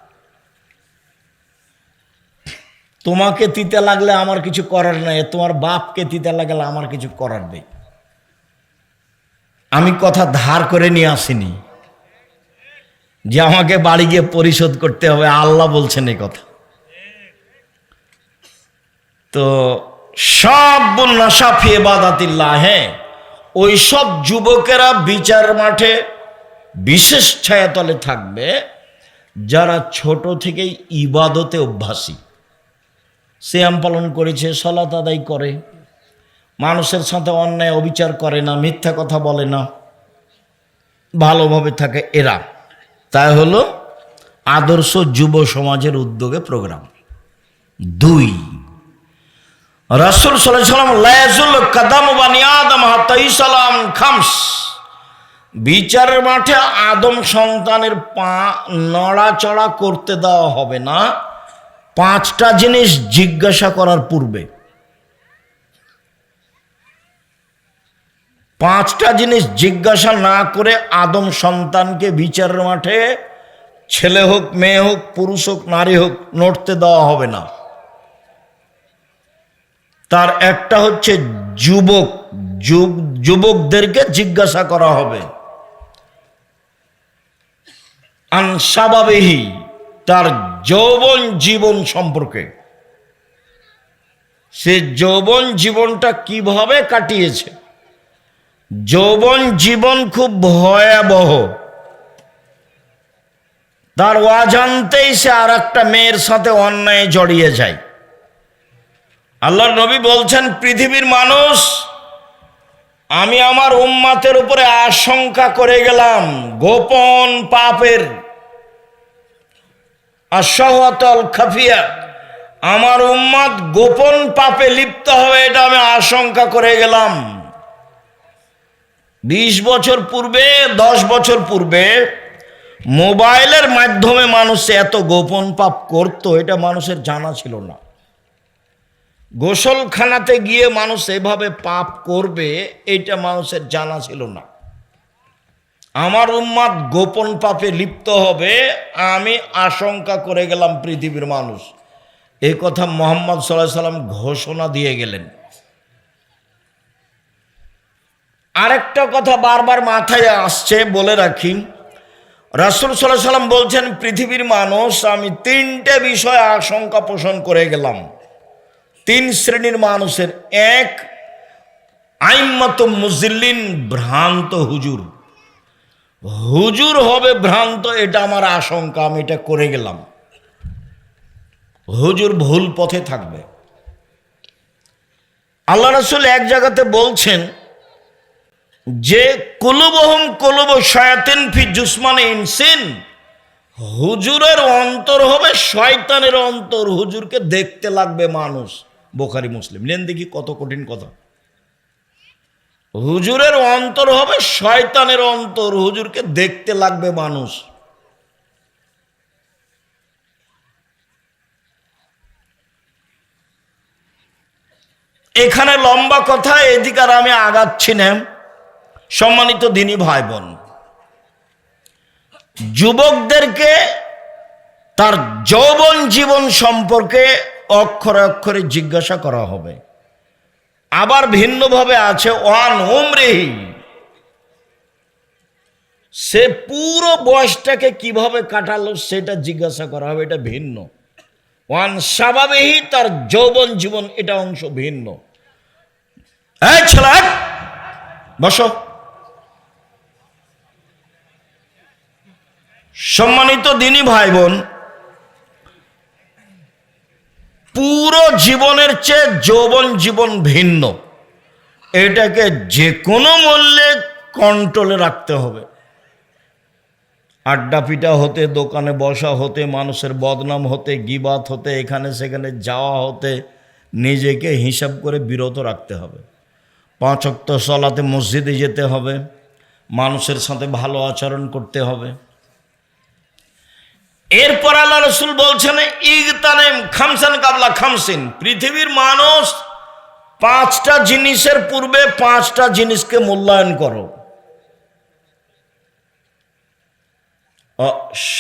Speaker 1: তোমাকে তিতে লাগলে আমার কিছু করার নাই, তোমার বাপকে তিতে লাগলে আমার কিছু করার নেই। আমি কথা ধার করে নিয়ে আসিনি যে আমাকে বাড়ি গিয়ে পরিশোধ করতে হবে, আল্লাহ বলছেন এই কথা। তো শাবুন নাশা ফি ইবাদাতিল্লাহ, হ্যাঁ, ওই সব যুবকেরা বিচার মাঠে বিশেষ ছায়াতলে থাকবে যারা ছোট থেকেই ইবাদতে অভ্যাসী। সিয়াম পালন করেছে, সালাত আদায় করে, মানুষের সাথে অন্যায় অবিচার করে না, মিথ্যা কথা বলে না, ভালোভাবে থাকে এরা। তাই হলো আদর্শ যুব সমাজের উদ্যোগে প্রোগ্রাম। 2, রাসূল সাল্লাল্লাহু আলাইহি ওয়াসাল্লাম লা ইয়াজুল কাদাম বানি আদম হাত্তা ইসালাম খামস, বিচারের মাঠে আদম সন্তানের পা নড়াচড়া করতে দেওয়া হবে না পাঁচটা জিনিস জিজ্ঞাসা করার পূর্বে। পাঁচটা জিনিস জিজ্ঞাসা না করে আদম সন্তানকে বিচারের মাঠে ছেলে হোক মেয়ে হোক পুরুষ হোক নারী হোক নড়তে দেওয়া হবে না। তার একটা হচ্ছে যুবকদেরকে জিজ্ঞাসা করা হবে আনসাবাবিহি, তার যৌবন জীবন সম্পর্কে, সে যৌবন জীবনটা কিভাবে কাটিয়েছে। যৌবন জীবন খুব ভয়াবহ, তার অজান্তেই সে আর একটা মেয়ের সাথে অন্যায় জড়িয়ে যায়। আল্লাহর নবী বলছেন, পৃথিবীর মানুষ, আমি আমার উম্মতের উপরে আশঙ্কা করে গেলাম গোপন পাপের, আশহাওয়াতুল খাফিয়া, আমার উম্মত গোপন পাপে লিপ্ত হবে, এটা আমি আশঙ্কা করে গেলাম। 20 বছর পূর্বে 10 বছর পূর্বে মোবাইলের মাধ্যমে মানুষ এত গোপন পাপ করত, এটা মানুষের জানা ছিল না। গোসলখানাতে গিয়ে মানুষ এভাবে পাপ করবে, এটা মানুষের জানা ছিল না। আমার উম্মত গোপন পাপে লিপ্ত হবে, আমি আশঙ্কা করে গেলাম পৃথিবীর মানুষ। এই কথা মুহাম্মদ সাল্লাল্লাহু আলাইহি সাল্লাম ঘোষণা দিয়ে গেলেন। আরেকটা কথা বারবার মাথায় আসছে, বলে রাখি, রাসূল সাল্লাল্লাহু আলাইহি সাল্লাম বলছেন, পৃথিবীর মানুষ, আমি 3টে বিষয়ে আশঙ্কা পোষণ করে গেলাম 3 শ্রেণীর মানুষের। এক, আইম্মাতুম মুজিল্লিন, ভ্রান্ত হুজুর। হুজুর হবে ভ্রান্ত, এটা আমার আশঙ্কা, আমি এটা করে গেলাম। হুজুর ভুল পথে থাকবে। আল্লাহ রাসূল এক জায়গাতে বলছেন যে কুলুবহুম কুলুবু শায়াতিন ফি জুসমানি ইনসিন, হুজুরের অন্তর হবে শয়তানের অন্তর, হুজুরকে দেখতে লাগবে মানুষ। বুখারী মুসলিম। নেন দেখি কত কঠিন কথা। হুজুরের অন্তর হবে শয়তানের অন্তর, হুজুরকে দেখতে লাগবে মানুষ। এখানে লম্বা কথা, এদিকে আর আমি আগাচ্ছি না। সম্মানিত দিনী ভাই বোন, যুবকদেরকে তার যৌবন জীবন সম্পর্কে অক্ষরে অক্ষরে জিজ্ঞাসা করা হবে। আবার ভিন্নভাবে আছে ওয়ান উমরিহি, সে পুরো বয়সটাকে কিভাবে কাটালো সেটা জিজ্ঞাসা করা হবে, এটা ভিন্ন। ওয়ান শাবাবিহি, তার যৌবন জীবন, এটা অংশ ভিন্ন। এই ছেলে বসো। সম্মানিত দিনী ভাই বোন, পুরো জীবনের চেয়ে যৌবন জীবন ভিন্ন। এটাকে যে কোনো মূল্যে কন্ট্রোলে রাখতে হবে। আড্ডা পিটা হতে, দোকানে বসা হতে, মানুষের বদনাম হতে, গীবাত হতে, এখানে সেখানে যাওয়া হতে নিজেকে হিসাব করে বিরত রাখতে হবে। 5 ওয়াক্ত সালাতে মসজিদে যেতে হবে, মানুষের সাথে ভালো আচরণ করতে হবে। এরপর আল্লাহ রাসূল বলছেন, ইগতানিম খামসান কাবলা খামসিন, পৃথিবীর মানুষ 5টা জিনিসের পূর্বে 5টা জিনিসকে মূল্যায়ন করো।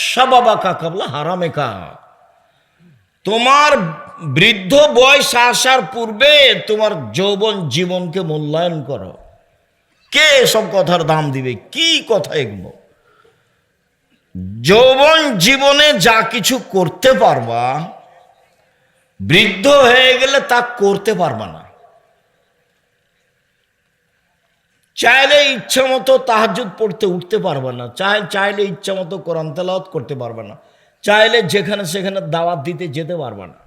Speaker 1: শাবাবাকা কাবলা হারামেকা, তোমার বৃদ্ধ বয়স আসার পূর্বে তোমার যৌবন জীবনকে মূল্যায়ন করো। কে সব কথার দাম দিবে? কি কথা এগুলো? যৌবন জীবনে যা কিছু করতে পারবা, বৃদ্ধ হয়ে গেলে তা করতে পারবা না। চাইলে ইচ্ছা মতো তাহাজ্জুদ পড়তে উঠতে পারবা না, চাইলে ইচ্ছা মতো কোরআন তেলাওয়াত করতে পারবা না, চাইলে যেখানে সেখানে দাওয়াত দিতে যেতে পারবা না।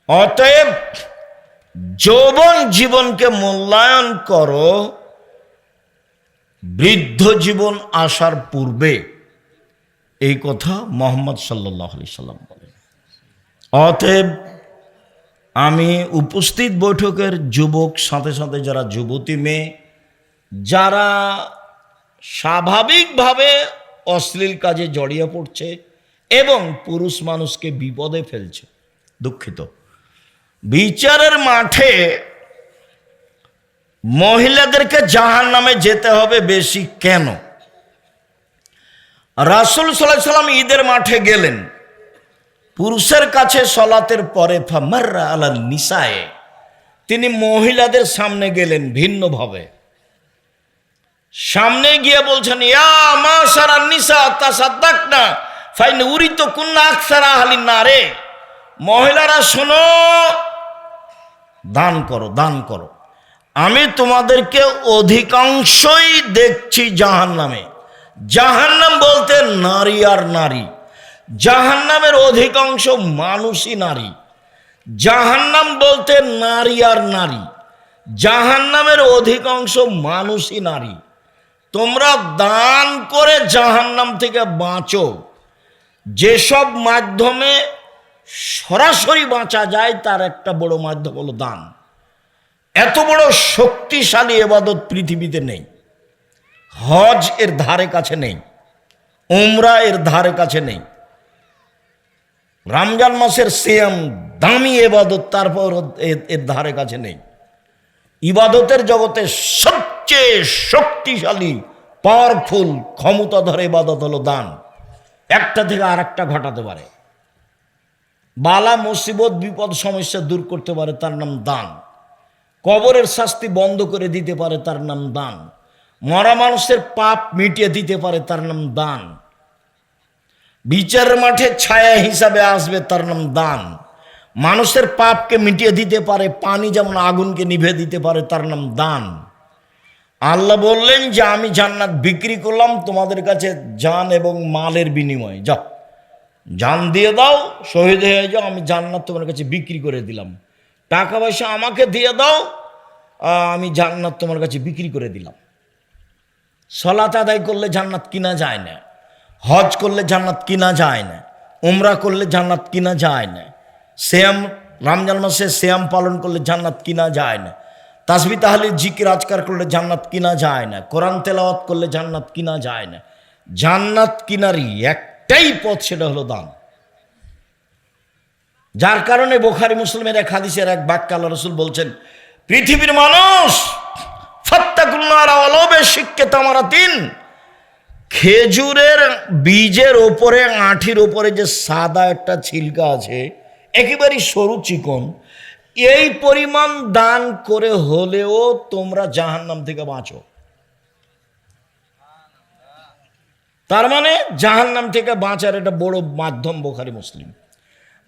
Speaker 1: অতএব যৌবন জীবনকে মূল্যায়ন করো বৃদ্ধ জীবন আসার পূর্বে। এই কথা মুহাম্মদ সাল্লাল্লাহু আলাইহি সাল্লাম বলেন। অতএব আমি উপস্থিত বৈঠকের যুবক, সাথে সাথে যারা যুবতী মেয়ে, যারা স্বাভাবিকভাবে অশ্লীল কাজে জড়িয়ে পড়ছে এবং পুরুষ মানুষকে বিপদে ফেলছে, দুঃখিত, বিচারের মাঠে মহিলাদেরকে জাহান্নামে যেতে হবে বেশি কেন? রাসূল সাল্লাল্লাহু আলাইহি সাল্লাম ঈদের মাঠে গেলেন, পুরুষের কাছে সলাতের পরে ফামাররা আলাল নিসায়ে, তিনি মহিলাদের সামনে গেলেন ভিন্নভাবে। সামনে গিয়ে বলছেন, ইয়া মাশারান নিসা তাসাদ্দাকনা ফাইন উরিতু কুন্না আকসারা আহলিন নারে, মহিলারা শোনো, দান করো, দান করো, আমি তোমাদেরকে অধিকাংশই দেখছি জাহান্নামে। জাহান্নাম বলতে নারী আর নারী, জাহান্নামের অধিকাংশ মানুষই নারী। জাহান্নাম বলতে নারী আর নারী, জাহান্নামের অধিকাংশ মানুষই নারী। তোমরা দান করে জাহান্নাম থেকে বাঁচো। যেসব মাধ্যমে সরাসরি বাঁচা যায় তার একটা বড় মাধ্যম হলো দান। এত বড় শক্তিশালী ইবাদত পৃথিবীতে নেই। হজ এর ধারে কাছে নেই, উমরা এর ধারে কাছে নেই। রমজান মাসের সিয়াম দামি ইবাদত, তারপর এর ধারে কাছে নেই। ইবাদতের জগতে সবচেয়ে শক্তিশালী, পাওয়ারফুল, ক্ষমতাধর ইবাদত হলো দান। একটা থেকে আর একটা ঘটাতে পারে, বালা মুসিবত বিপদ সমস্যা দূর করতে পারে, তার নাম দান। কবরের শাস্তি বন্ধ করে দিতে পারে, তার নাম দান। মরা মানুষের পাপ মিটিয়ে দিতে পারে, তার নাম দান। বিচারের মাঠে ছায়া হিসাবে আসবে, তার নাম দান। মানুষের পাপকে মিটিয়ে দিতে পারে, পানি যেমন আগুনকে নিভে দিতে পারে, তার নাম দান। আল্লাহ বললেন যে আমি জান্নাত বিক্রি করলাম তোমাদের কাছে জান এবং মালের বিনিময়ে, যাও জান দিয়ে দাও, শহীদ হয়ে যাও, আমি জান্নাত তোমার কাছে বিক্রি করে দিলাম। টাকা পয়সা আমাকে দিয়ে দাও, আমি জান্নাত তোমার কাছে বিক্রি করে দিলাম। সালাত আদায় করলে জান্নাত কিনা যায় না, হজ করলে জান্নাত কিনা যায় না, উমরা করলে জান্নাত কিনা যায় না, সিয়াম রমজান মাসে সিয়াম পালন করলে জান্নাত কিনা যায় না, তাসবিহ তাহলিল জিকির আজকার করলে জান্নাত কিনা যায় না, কোরআন তেলাওয়াত করলে জান্নাত কিনা যায় না। জান্নাত কিনারই একটাই পথ, সেটা হলো দান। যার কারণে বুখারী মুসলিমের এক হাদিসের এক বাক্যে আল্লাহ রাসূল বলছেন, পৃথিবীর মানুষ ফাত্তাকুন্নারা ওয়ালাউ বিশিক্কি, খেজুরের বীজের ওপরে, আঁঠির ওপরে যে সাদা একটা ছিলকা আছে, একেবারেই সরু চিকন, এই পরিমাণ দান করে হলেও তোমরা জাহান্নাম থেকে বাঁচো। তার মানে জাহান্নাম থেকে বাঁচার এটা বড় মাধ্যম বুখারী মুসলিম।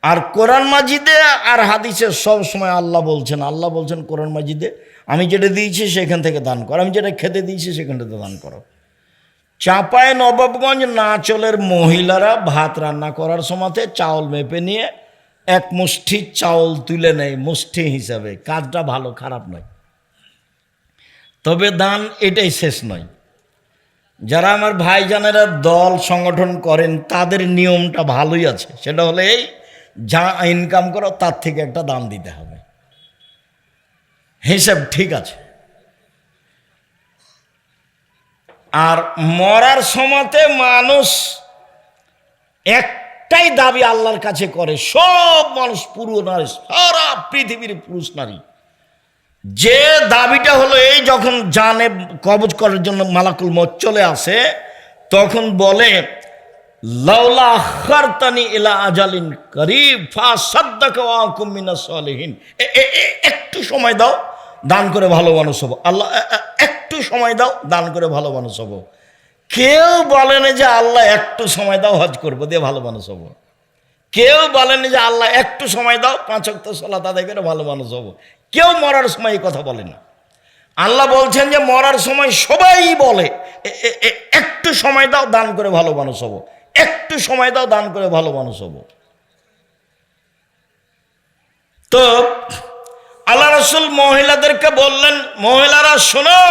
Speaker 1: আর কোরআন মাজিদে আর হাদিসে সব সময় আল্লাহ বলছেন কোরআন মাজিদে, আমি যেটা দিয়েছি সেখান থেকে দান করো, আমি যেটা খেতে দিয়েছি সেখান থেকে দান করো। চাঁপায় নবাবগঞ্জ নাচলের মহিলারা ভাত রান্না করার সময়তে চাউল মেপে নিয়ে এক মুষ্টি চাউল তুলে নেয় মুষ্টি হিসাবে। কাজটা ভালো, খারাপ নয়, তবে দান এটাই শেষ নয়। যারা আমার ভাইজানেরা দল সংগঠন করেন তাদের নিয়মটা ভালোই আছে, সেটা হলে এই যা ইনকাম করো তার থেকে একটা দান দিতে হবে, হিসাব ঠিক আছে। আর মরার সময়তে মানুষ একটাই দাবি আল্লাহর কাছে করে, সব মানুষ, পুরো নারী, সারা পৃথিবীর পুরুষ নারী, যে দাবিটা হলো এই, যখন জানে কবজ করার জন্য মালাকুল মউত চলে আসে, তখন বলে লাউলা আখারতানি ইলা আজালিন করিব ফাসাদদাকা ওয়া আকুম মিনাস সালিহিন, একটু সময় দাও, দান করে ভালো মানুষ হবো। আল্লাহ একটু সময় দাও, দান করে ভালো মানুষ হবো। কেউ বলেনি যে আল্লাহ একটু সময় দাও, হজ করবো দিয়ে ভালো মানুষ হবো। কেউ বলেনি যে আল্লাহ একটু সময় দাও, 5 ওয়াক্ত সালাত আদায় করে ভালো মানুষ হবো। কেউ মরার সময় এই কথা বলে না। আল্লাহ বলছেন যে মরার সময় সবাই বলে একটু সময় দাও, দান করে ভালো মানুষ হবো, একটু সময় দাও, দান করে ভালো মানুষ হবো। তো আল্লাহ রাসূল মহিলাদেরকে বললেন, মহিলারা শোনো,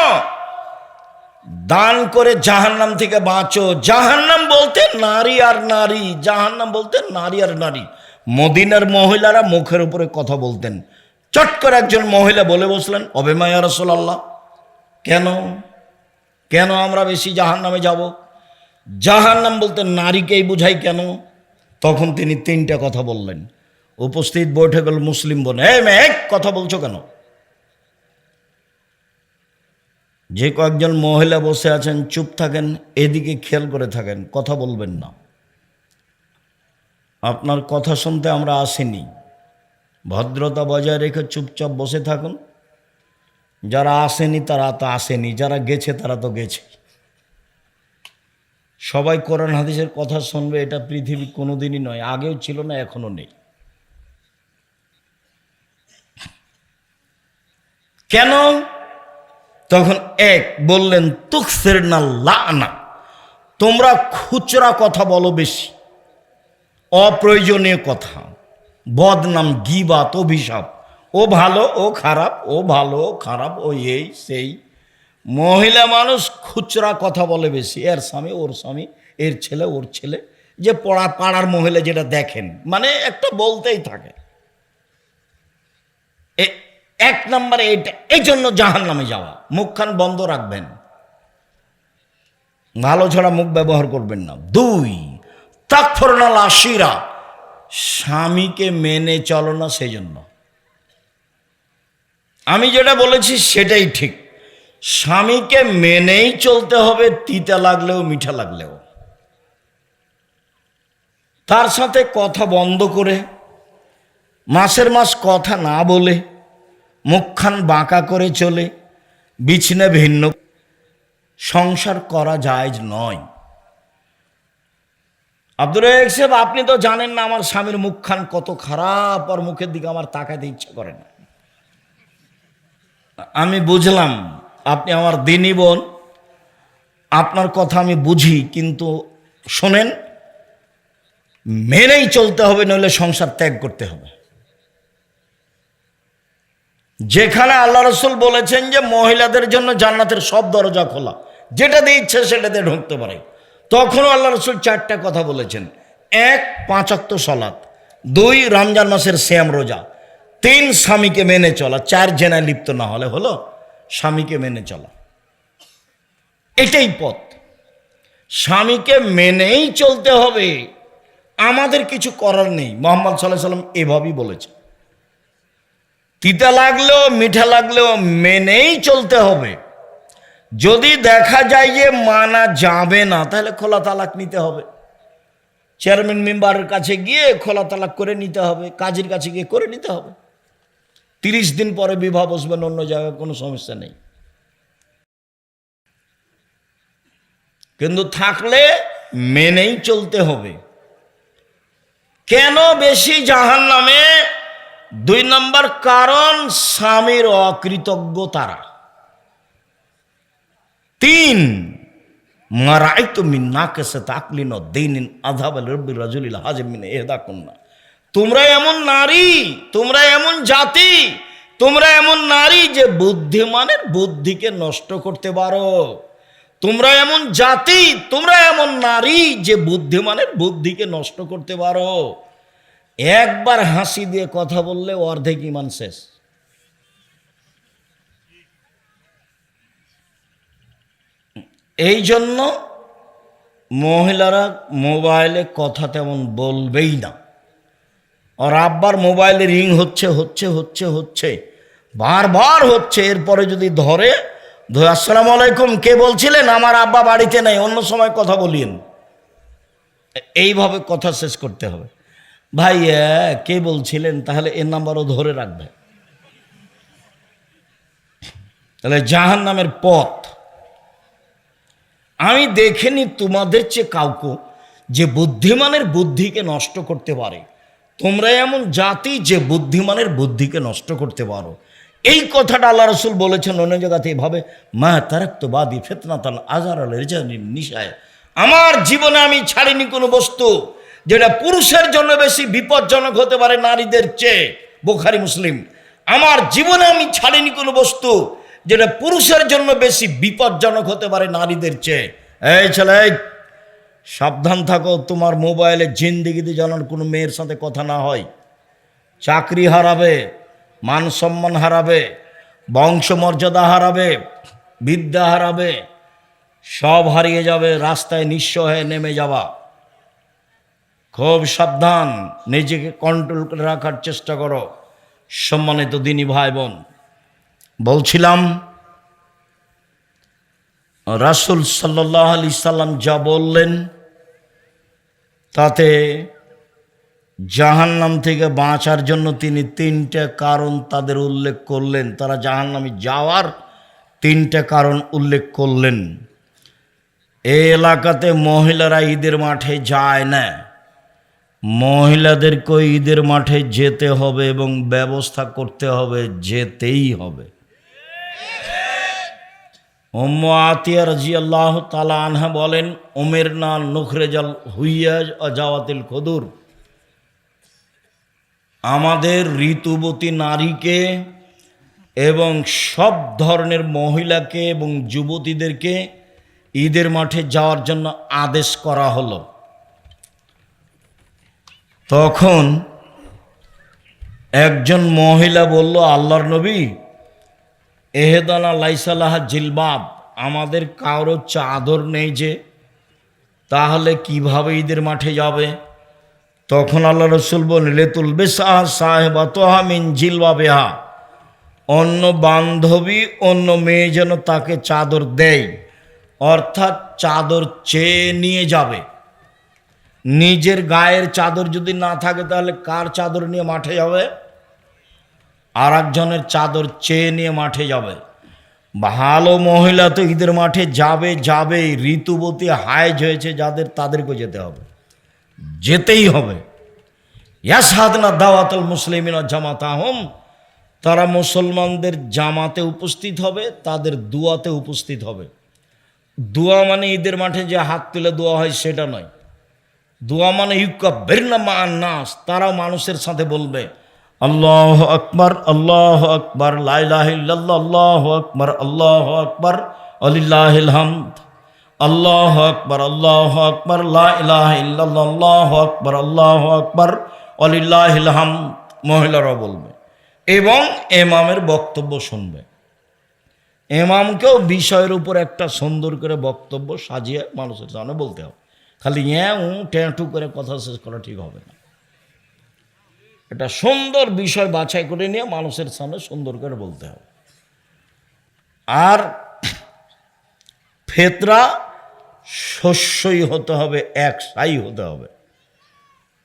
Speaker 1: দান করে জাহান্নাম থেকে বাঁচো। জাহান্নাম বলতে নারী আর নারী, জাহান্নাম বলতে নারী আর নারী, মদিনার মহিলারা মুখের উপরে কথা বলতেন। চট করে একজন মহিলা বলে বসলেন, অবেমা ইয়া রাসূলুল্লাহ, কেন কেন আমরা বেশি জাহান্নামে যাব? জাহান্নাম বলতে নারীকেই বুঝাই কেন? তখন তিনি তিনটা কথা বললেন। উপস্থিত বৈঠে গেল মুসলিম বোন, এই মেয়ে কথা বলছো কেন? যে কয়েকজন মহিলা বসে আছেন চুপ থাকেন, এদিকে খেয়াল করে থাকেন, কথা বলবেন না। আপনার কথা শুনতে আমরা আসিনি, ভদ্রতা বজায় রেখে চুপচাপ বসে থাকুন। যারা আসেনি তারা তো আসেনি, যারা গেছে তারা তো গেছে। সবাই কোরআন হাদিসের কথা শুনবে এটা পৃথিবী কোনোদিনই নয়, আগেও ছিল না, এখনো নেই। কেন? তখন এক বললেন, তুকসিরনা লানা, তোমরা খুচরা কথা বলো বেশি, অপ্রয়োজনীয় কথা, বদনাম, গীবাত, অভিশাপ, ও ভালো ও খারাপ, ও ভালো ও খারাপ, ও এই সেই। মহিলা মানুষ খুচরা কথা বলে বেশি, এর স্বামী ওর স্বামী, এর ছেলে ওর ছেলে, যে পাড়ার মহিলা যেটা দেখেন, মানে একটা বলতেই থাকে। এক নম্বরে এইটা, এই জন্য জাহান্নামে যাওয়া। মুখখান বন্ধ রাখবেন, ভালো ছাড়া মুখ ব্যবহার করবেন না। দুই, তাকফুরনাল আশিরা, স্বামীকে মেনে চলো না। সেই জন্য আমি যেটা বলেছি সেটাই ঠিক, স্বামীকে মেনেই চলতে হবে, তিতা লাগলেও মিঠা লাগলেও। তার সাথে কথা বন্ধ করে, মাসের মাস কথা না বলে, মুখখান বাঁকা করে চলে, বিছানা ভিন্ন সংসার করা জায়েজ নয়। আব্দুর রাজ্জাক সাহেব, আপনি তো জানেন না আমার স্বামীর মুখখান কত খারাপ, আর মুখের দিকে আমার তাকাতে ইচ্ছে করে না। আমি বুঝলাম আপনি আমার দিনী বোন, আপনার কথা আমি বুঝি, কিন্তু শোনেন, মেনেই চলতে হবে, নইলে সংসার ত্যাগ করতে হবে। যেখানে আল্লাহ রাসূল বলেছেন যে মহিলাদের জন্য জান্নাতের সব দরজা খোলা, যেটা দিয়ে ইচ্ছে সেটা দিয়ে ঢুকতে পারে, তখনও আল্লাহ রাসূল চারটা কথা বলেছেন। এক, 5 ওয়াক্ত সালাত। 2, রমজান মাসের সিয়াম রোজা। 3, স্বামীকে মেনে চলা। 4, জেনায় লিপ্ত না হলে হলো, স্বামীকে মেনে চলা, এটাই পথ। স্বামীকে মেনেই চলতে হবে, আমাদের কিছু করার নেই। মুহাম্মদ সাল্লাল্লাহু আলাইহি ওয়াসাল্লাম এভাবেই বলেছে, তিতা লাগলেও মিঠা লাগলেও মেনেই চলতে হবে। যদি দেখা যায় যে মানা যাবে না, তাহলে খোলা তালাক নিতে হবে। চেয়ারম্যান মেম্বারের কাছে গিয়ে খোলা তালাক করে নিতে হবে, কাজীর কাছে গিয়ে করে নিতে হবে। 30 দিন পরে বিবাহ বসবেন অন্য জায়গায়, কোনো সমস্যা নেই। কিন্তু থাকলে মেনেই চলতে হবে। কেন বেশি জাহান্নামে? 2 নম্বর কারণ, স্বামীর অকৃতজ্ঞতারা। 3, মারাইতু মিন নাকিসাত আকলিন ওয়া দীনিন আযহাবা লিরাব্বির রাজুলিল হাজিম মিন ইহদাকুন্না। তোমরা এমন নারী, তোমরা এমন জাতি, তোমরা এমন নারী যে বুদ্ধিমানের বুদ্ধিকে নষ্ট করতে পারো। তোমরা এমন জাতি, তোমরা এমন নারী যে বুদ্ধিমানের বুদ্ধিকে নষ্ট করতে পারো। একবার হাসি দিয়ে কথা বললে অর্ধেক ঈমান শেষ। এই জন্য মহিলারা মোবাইলে কথা তেমন বলবেই না। আর আব্বার মোবাইলে রিং হচ্ছে হচ্ছে হচ্ছে হচ্ছে বারবার হচ্ছে, এরপরে যদি ধরে আসসালামু আলাইকুম, কে বলছিলেন? আমার আব্বা বাড়িতে নেই, অন্য সময় কথা বলিয়েন। এইভাবে কথা শেষ করতে হবে। ভাই কে বলছিলেন? তাহলে এর নাম্বারও ধরে রাখবে। তাহলে জাহান্নামের পথ। আমি দেখিনি তোমাদের চেয়ে কাউকে যে বুদ্ধিমানের বুদ্ধিকে নষ্ট করতে পারে। তোমরা এমন জাতি যে বুদ্ধিমানের বুদ্ধিকে নষ্ট করতে পারো। এই কথাটা আল্লাহ রাসূল বলেছেন অন্য জায়গাতে এভাবে, মা তারাকতু বাদি ফিতনাতান আযারা লিরজালিন নিসায়। আমার জীবনে আমি ছাড়িনি কোনো বস্তু যেটা পুরুষের জন্য বেশি বিপজ্জনক হতে পারে নারীদের চেয়ে। বুখারী মুসলিম। আমার জীবনে আমি ছাড়িনি কোনো বস্তু যেটা পুরুষের জন্য বেশি বিপজ্জনক হতে পারে নারীদের চেয়ে। এই ছেলে, সাবধান থাকো তোমার মোবাইলে জিন্দিগিতে যেন কোনো মেয়ের সাথে কথা না হয়। চাকরি হারাবে, মান সম্মান হারাবে, বংশমর্যাদা হারাবে, বিদ্যা হারাবে, সব হারিয়ে যাবে, রাস্তায় নিঃস্ব হয়ে নেমে যাবা। খুব সাবধান, নিজেকে কন্ট্রোল করে রাখার চেষ্টা করো। সম্মানিত দিনী ভাই বোন, বলছিলাম রাসূল সাল্লাল্লাহু আলাইহি সাল্লাম যা বললেন তাতে জাহান্নাম থেকে বাঁচার জন্য তিনি 3টে কারণ তাদের উল্লেখ করলেন। তারা জাহান্নামে যাওয়ার 3টে কারণ উল্লেখ করলেন। এই এলাকাতে মহিলারা ঈদের মাঠে যায় না, মহিলাদেরকে ঈদের মাঠে যেতে হবে এবং ব্যবস্থা করতে হবে, যেতেই হবে। উম্মু আতিয়া রাদিয়াল্লাহু তাআলা আনহা বলেন, উমিরনা নুখরিজাল হুইয়াজ আজাওয়াতিল খুদুর, আমাদের ঋতুবতী নারীকে এবং সব ধরনের মহিলাকে এবং যুবতীদেরকে ঈদের মাঠে যাওয়ার জন্য আদেশ করা হলো। তখন একজন মহিলা বলল, আল্লাহর নবী, এহেদানা লাইসালাহা জিলবাব, আমাদের কারো চাদর নেই যে, তাহলে কিভাবে ঈদের মাঠে যাবে? তখন আল্লাহ রসুল বলেন, লেতুলবে সাহেবাতহা মিন জিলবাবিহা, অন্য বান্ধবী অন্য মেয়ে যেন তাকে চাদর দেয়, অর্থাৎ চাদর চেয়ে নিয়ে যাবে। নিজের গায়ের চাদর যদি না থাকে তাহলে কার চাদর নিয়ে মাঠে যাবে? আর একজনের চাদর চেয়ে নিয়ে মাঠে যাবে। ভালো মহিলা তো ঈদের মাঠে যাবে, ঋতুবতী হায়েজ হয়েছে যাদের, তাদেরকে যেতে হবে, যেতেই হবে। ইয়াশহাদনা দাওয়াতুল মুসলিমিনা জামাতাহুম, তারা মুসলমানদের জামাতে উপস্থিত হবে, তাদের দুয়াতে উপস্থিত হবে। দুয়া মানে ঈদের মাঠে যে হাত তুলে দোয়া হয় সেটা নয়। দোয়া মানে ইউকাব্বিরনা মা'আন নাস, তারা মানুষের সাথে বলবে, আল্লাহু আকবার, আল্লাহু আকবার, লা ইলাহা ইল্লাল্লাহ, আল্লাহু আকবার, আল্লাহু আকবার, ওয়ালিল্লাহিল হামদ, আল্লাহু আকবার, আল্লাহু আকবার, লা ইলাহা ইল্লাল্লাহ, আল্লাহু আকবার, আল্লাহু আকবার, ওয়ালিল্লাহিল হামদ। মহিলারা বলবে এবং ইমামের বক্তব্য শুনবে। ইমামকেও বিষয়ের উপর একটা সুন্দর করে বক্তব্য সাজিয়ে মানুষের সামনে বলতে হবে। খালি ট্যাঁটু করে কথা শেষ করা ঠিক হবে না। এটা সুন্দর বিষয় বাছাই করে নিয়ে মানুষের সামনে সুন্দর করে বলতে হবে। আর ফেতরা শস্যই হতে হবে, একসাই হতে হবে।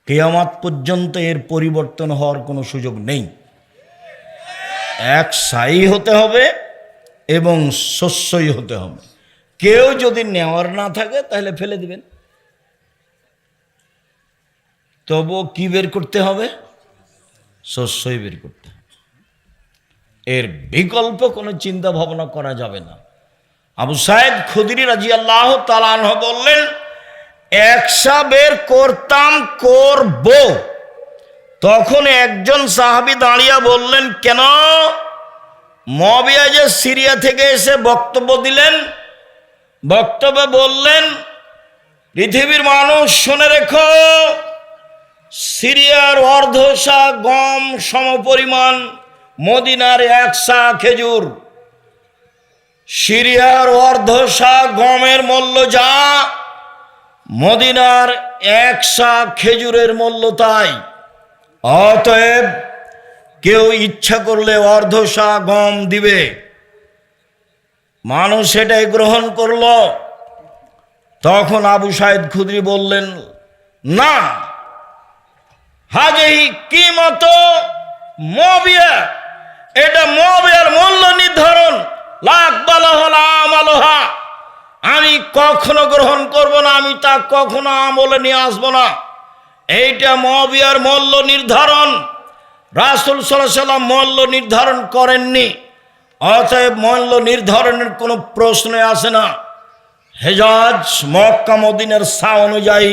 Speaker 1: কিয়ামত পর্যন্ত এর পরিবর্তন হওয়ার কোনো সুযোগ নেই। একসাই হতে হবে এবং শস্যই হতে হবে। কেউ যদি নেওয়ার না থাকে তাহলে ফেলে দিবেন। তবু কি বের করতে হবে? শস্যই বের করতে হবে। এর বিকল্প কোনো চিন্তা ভাবনা করা যাবে না। আবু সাঈদ খুদরি রাদিয়াল্লাহু তাআলা আনহু বললেন, একসা বের করতাম, করব। তখন একজন সাহাবী দাঁড়িয়ে বললেন, কেন? মুআবিয়া যে সিরিয়া থেকে এসে বক্তব্য দিলেন, বক্তব্যে বললেন, পৃথিবীর মানুষ শুনে রেখো, সিরিয়ার অর্ধশা গম সমপরিমাণ মদিনার 1 সা খেজুর। সিরিয়ার অর্ধশা গমের মূল্য যা, মদিনার 1 সা খেজুরের মূল্য তাই। অতএব কেউ ইচ্ছা করলে অর্ধশা গম দিবে। মানুষ এটাই গ্রহণ করল। তখন আবু সাঈদ খুদরি বললেন, না, হাজিহি কিমত মুআবিয়া, এটা মুআবিয়ার মূল্য নির্ধারণ। লা আকবালাহা লা আমালুহা, আমি কখনো গ্রহণ করব না, আমি তা কখনো আমলে নিয়ে আসবো না। এইটা মুআবিয়ার মূল্য নির্ধারণ। রাসূল সাল্লাল্লাহু আলাইহি ওয়াসাল্লাম মূল্য নির্ধারণ করেননি। অতএব মূল্য নির্ধারণের কোনো প্রশ্ন আসে না। হেজাজ মক্কা মদিনার সা অনুযায়ী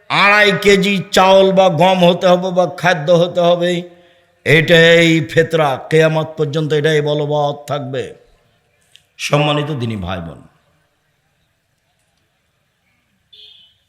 Speaker 1: 2.5 কেজি চাউল বা গম হতে হবে বা খাদ্য হতে হবে। এটাই ফেতরা, কিয়ামত পর্যন্ত এটাই বলবৎ থাকবে। সম্মানিত দিনী ভাই বোন,